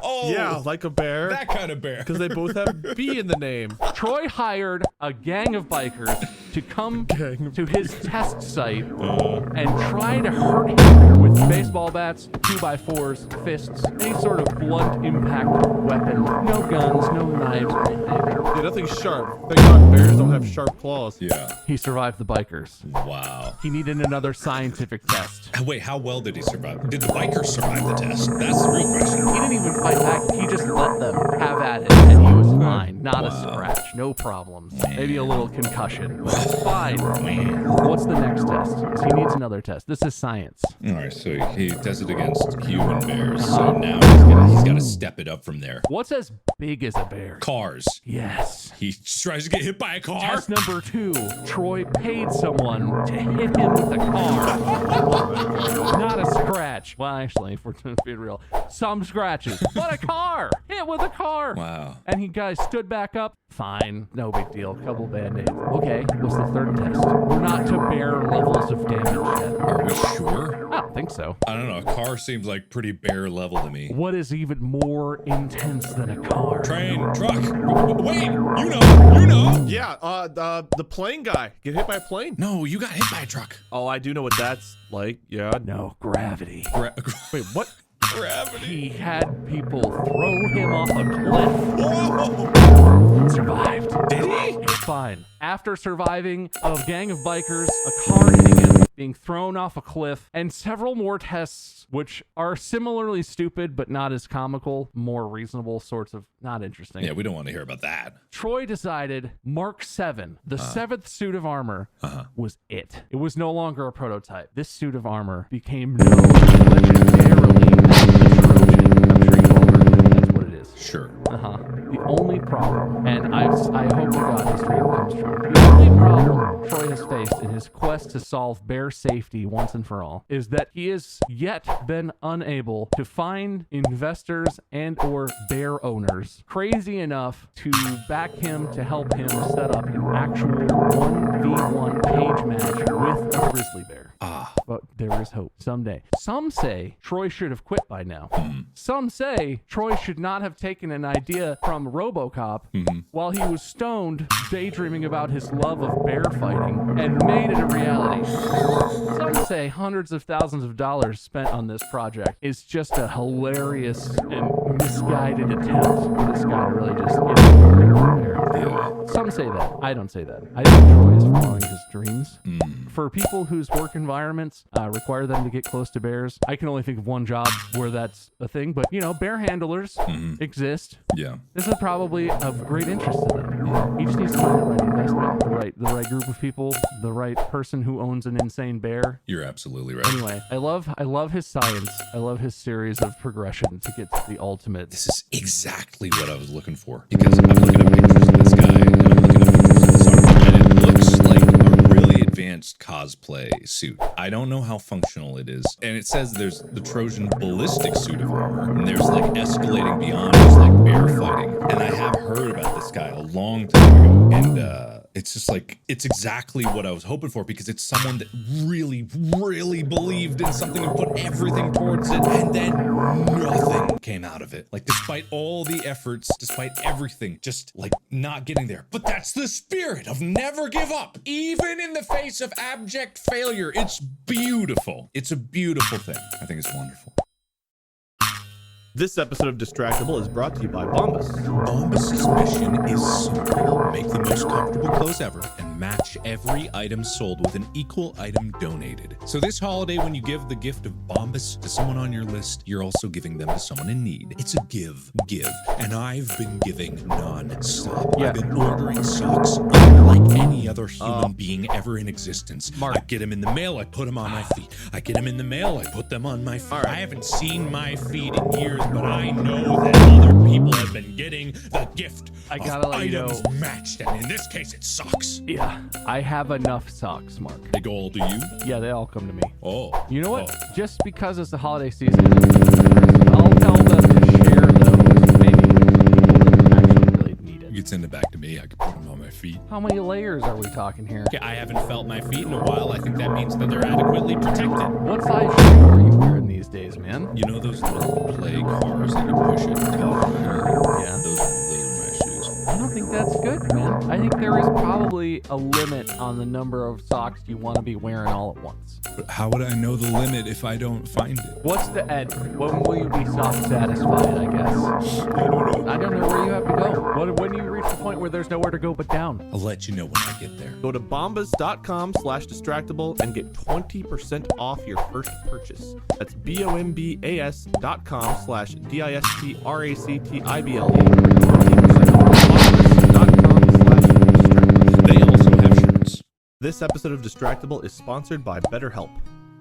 Oh. Yeah, like a bear. That kind of bear. Because they both have B in the name. Troy hired a gang of bikers to come to his test site and try to hurt him with baseball bats, 2x4s, fists, any sort of blunt impact weapon. No guns, no knives, anything. Yeah, nothing's sharp. Thank God bears don't have sharp claws. Yeah. He survived the bikers. Wow. He needed another scientific test. Wait, how well did he survive? Did the bikers survive the test? That's the real question. He didn't even fight back. He just let them have at it, and he was fine. Not a scratch. No problems. Maybe a little concussion. But it's fine. What's the next test? He needs another test. This is science. All right, so he does it against human bears. So now he's got to step it up from there. What's as big as a bear? Cars. Yes. He tries to get hit by a car. Test number 2. Troy paid someone to hit him with a car. Not a scratch. Well, actually, if we're being real, some scratches. But a car. Hit with a car. Wow. And he guys stood back up. Fine. No big deal. Couple band-aids. Okay, what's the third test? We're not to bear levels of damage yet. Are we sure? Oh, don't think so. I don't know. A car seems like pretty bare level to me. What is even more intense than a car? Train, truck. Wait, you know. Yeah, the plane guy. Get hit by a plane. No, you got hit by a truck. Oh, I do know what that's like. Yeah. No, gravity. Wait, what? Gravity. He had people throw him off a cliff. Whoa. Survived. Did he? It's fine. After surviving a gang of bikers, a car hitting him, being thrown off a cliff, and several more tests, which are similarly stupid but not as comical, more reasonable sorts of not interesting. Yeah, we don't want to hear about that. Troy decided Mark 7, the seventh suit of armor, was it. It was no longer a prototype. This suit of armor became known legendarily as the Trojan. I'm sure you all heard of it. That's what it is. Sure. The only problem, and I hope to God this dream comes true, the only problem Troy has faced in his quest to solve bear safety once and for all is that he has yet been unable to find investors and or bear owners crazy enough to back him to help him set up an actual 1v1 cage match with a grizzly bear. But there is hope. Someday. Some say Troy should have quit by now. Some say Troy should not have taken an idea from RoboCop while he was stoned, daydreaming about his love of bear fighting, and made it a reality. Some say hundreds of thousands of dollars spent on this project is just a hilarious and misguided attempt for this guy to really just get a bear. Some say that. I don't say that. I think Troy is following his dreams. For people whose work environments require them to get close to bears, I can only think of one job where that's a thing, but bear handlers exist. Yeah. This is probably of great interest to them. He just needs to find the right investment, the right group of people, the right person who owns an insane bear. You're absolutely right. Anyway, I love his science. I love his series of progression to get to the ultimate. This is exactly what I was looking for, because I'm looking at pictures of this guy and I'm looking at pictures of this armor, and it looks like a really advanced cosplay suit. I don't know how functional it is, and it says there's the Trojan ballistic suit of armor, and there's like escalating beyond just like bear fighting. And I have heard about this guy a long time ago, and it's just like, it's exactly what I was hoping for, because it's someone that really, really believed in something and put everything towards it, and then nothing came out of it. Like, despite all the efforts, despite everything, just like not getting there. But that's the spirit of never give up, even in the face of abject failure. It's beautiful. It's a beautiful thing. I think it's wonderful. This episode of Distractible is brought to you by Bombas. Bombas' mission is simple. Make the most comfortable clothes ever and match every item sold with an equal item donated. So this holiday, when you give the gift of Bombas to someone on your list, you're also giving them to someone in need. It's a give. And I've been giving non-stop. Yeah. I've been ordering socks unlike any other human being ever in existence. Mark. I get them in the mail, I put them on my feet. I get them in the mail, I put them on my feet. I haven't seen my feet in years, but I know that other people have been getting the gift I gotta of let you items know. matched, and in this case, it's socks. Yeah, I have enough socks, Mark. They go all to you? Yeah, they all come to me. Oh. You know what? Oh. Just because it's the holiday season, I'll tell them to share those. Maybe people actually really need You it. could send it back to me. I could put them on my feet. How many layers are we talking here? Okay, I haven't felt my feet in a while. I think that means that they're adequately protected. What size shoe are you wearing these days, man? You know those little play cars that you push at the top of there? Yeah. Those are my shoes. I don't think that's good, man. I think there is probably a limit on the number of socks you want to be wearing all at once. But how would I know the limit if I don't find it? What's the end? When will you be sock satisfied, I guess? I don't know where you have to go. When do you reach the point where there's nowhere to go but down? I'll let you know when I get there. Go to bombas.com/distractible and get 20% off your first purchase. That's bombas.com/distractible. 20% off. Bombas.com/distractible. They also have shirts. This episode of Distractible is sponsored by BetterHelp.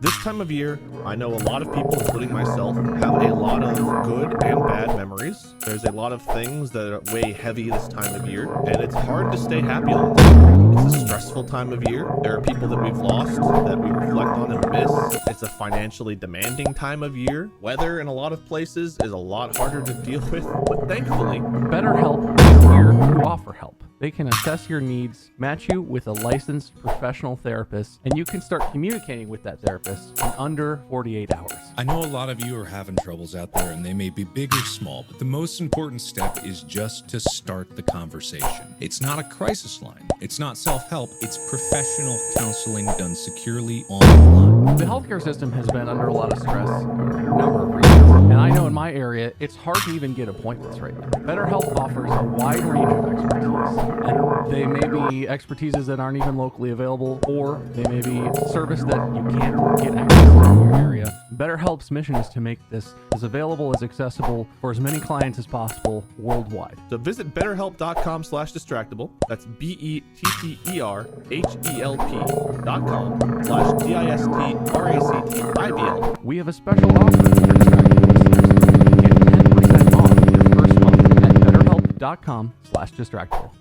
This time of year, I know a lot of people, including myself, have a lot of good and bad memories. There's a lot of things that weigh heavy this time of year, and it's hard to stay happy all the time. It's a stressful time of year. There are people that we've lost that we reflect on and miss. It's a financially demanding time of year. Weather in a lot of places is a lot harder to deal with, but thankfully, BetterHelp is here to offer help. They can assess your needs, match you with a licensed professional therapist, and you can start communicating with that therapist in under 48 hours. I know a lot of you are having troubles out there, and they may be big or small, but the most important step is just to start the conversation. It's not a crisis line. It's not self-help. It's professional counseling done securely online. The healthcare system has been under a lot of stress for a number of reasons, and I know in my area, it's hard to even get appointments right now. BetterHelp offers a wide range of expertise, and they may be expertises that aren't even locally available, or they may be service that you can't get access to in your area. BetterHelp's mission is to make this as available, as accessible for as many clients as possible worldwide. So visit betterhelp.com/distractible. That's BETTERHELP.com/DISTRACTIBL. We have a special offer for Distractible listeners. Get 10% off your first month at betterhelp.com/distractible.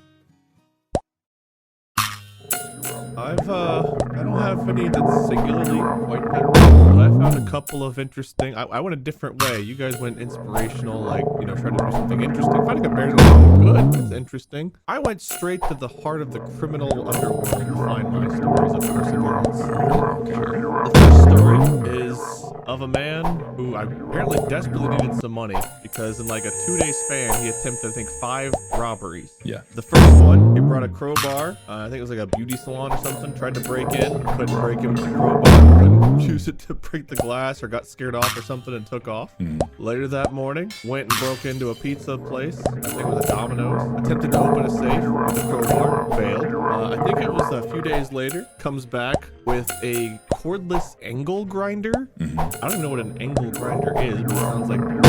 I don't have any that's singularly quite that cool, but I found a couple of interesting. I went a different way. You guys went inspirational, like, trying to do something interesting. Finding a bear's good. It's interesting. I went straight to the heart of the criminal underworld to find my stories of perseverance. The first story is of a man who apparently desperately needed some money because in like a 2-day span he attempted, I think, 5 robberies. Yeah. The first one, he brought a crowbar. I think it was like a beauty salon or something. Tried to break in, couldn't break in with the crowbar. Couldn't use it to break the glass, or got scared off or something and took off. Later that morning, went and broke into a pizza place. I think it was a Domino's. Attempted to open a safe with a crowbar. Failed. I think it was a few days later. Comes back with a cordless angle grinder. I don't even know what an angle grinder is, but it sounds like a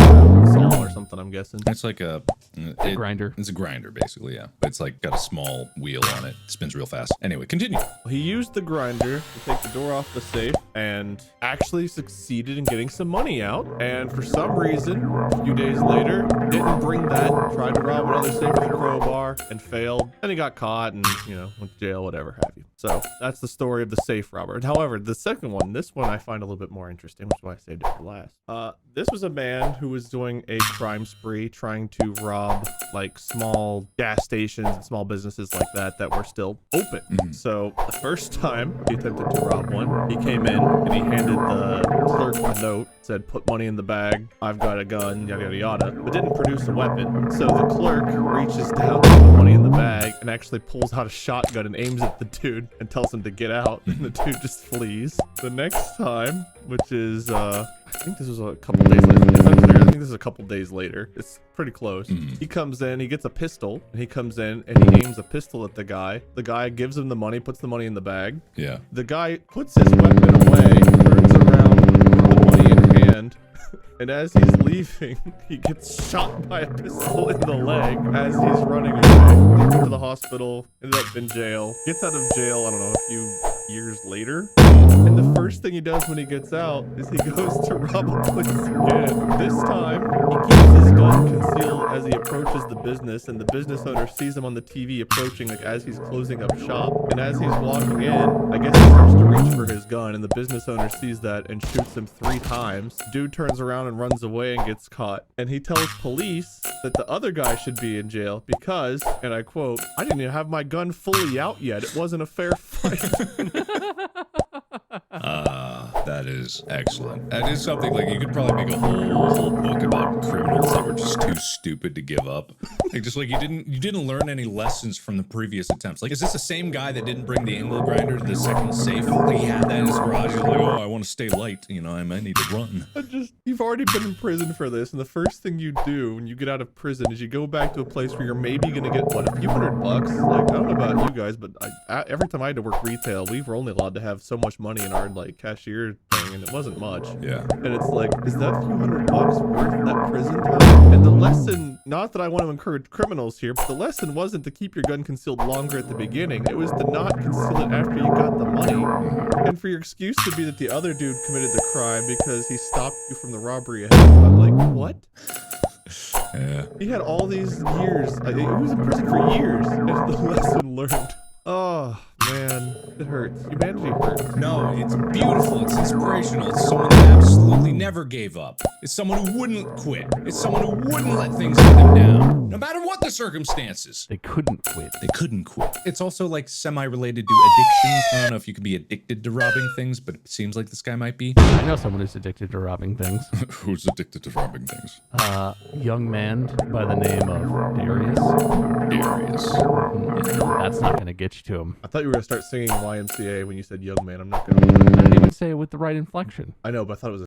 saw or something, I'm guessing. It's like a grinder. It's a grinder, basically, yeah. But it's like got a small wheel on it. Spins real fast. Anyway, continue. He used the grinder to take the door off the safe and actually succeeded in getting some money out. And for some reason, a few days later, didn't bring that. Tried to rob another safe with a crowbar and failed. And he got caught and, went to jail, whatever have you. So that's the story of the safe robber. However, the second one, this one I find a little bit more interesting, which is why I saved it for last. This was a man who was doing a crime spree, trying to rob like small gas stations and small businesses like that were still open. So the first time he attempted to rob one, he came in and he handed the clerk a note, said, "Put money in the bag, I've got a gun, yada yada yada," but didn't produce a weapon. So the clerk reaches down to put money in the bag and actually pulls out a shotgun and aims at the dude and tells him to get out, and the dude just flees. The next time, which is I think this was a couple days later. It's unclear. I think this is a couple days later. It's pretty close. He comes in, he gets a pistol, and he comes in and he aims a pistol at the guy. The guy gives him the money, puts the money in the bag. Yeah. The guy puts his weapon away, turns around with the money in hand, and as he's leaving, he gets shot by a pistol in the leg as he's running away. Taken to the hospital, ended up in jail. Gets out of jail, I don't know, a few years later. And the first thing he does when he gets out is he goes to rob a place again. This time, he keeps his gun concealed as he approaches the business, and the business owner sees him on the TV approaching, like as he's closing up shop. And as he's walking in, I guess he starts to reach for his gun, and the business owner sees that and shoots him 3 times. Dude turns around and runs away and gets caught. And he tells police that the other guy should be in jail because, and I quote, "I didn't even have my gun fully out yet. It wasn't a fair fight." That is excellent. That is something like you could probably make a whole book about criminals that were just too stupid to give up. Like just like you didn't learn any lessons from the previous attempts. Like, is this the same guy that didn't bring the angle grinder to the second safe? Like he had that in his garage. He was like, "Oh, I want to stay light. I might need to run." You've already been in prison for this, and the first thing you do when you get out of prison is you go back to a place where you're maybe gonna get a few $100. Like, I don't know about you guys, but every time I had to work retail, we were only allowed to have so much money in our cashier thing, and it wasn't much. Yeah. And it's like, is that few $100 worth that prison time? And the lesson, not that I want to encourage criminals here, but the lesson wasn't to keep your gun concealed longer at the beginning. It was to not conceal it after you got the money. And for your excuse to be that the other dude committed the crime because he stopped you from the robbery ahead of time. Like, what? Yeah. He had all these years. He was in prison for years, and the lesson learned. Oh, man. It hurts. Humanity hurts. No, it's beautiful. It's inspirational. It's someone that absolutely never gave up. It's someone who wouldn't quit. It's someone who wouldn't let things get them down, no matter what the circumstances. They couldn't quit. They couldn't quit. It's also like semi-related to addictions. I don't know if you could be addicted to robbing things, but it seems like this guy might be. I know someone who's addicted to robbing things. Who's addicted to robbing things? Young man by the name of Darius. That's not going to get you to him. I thought you were going to start singing YMCA when you said young man. I'm not going to. I didn't even say it with the right inflection. I know, but I thought it was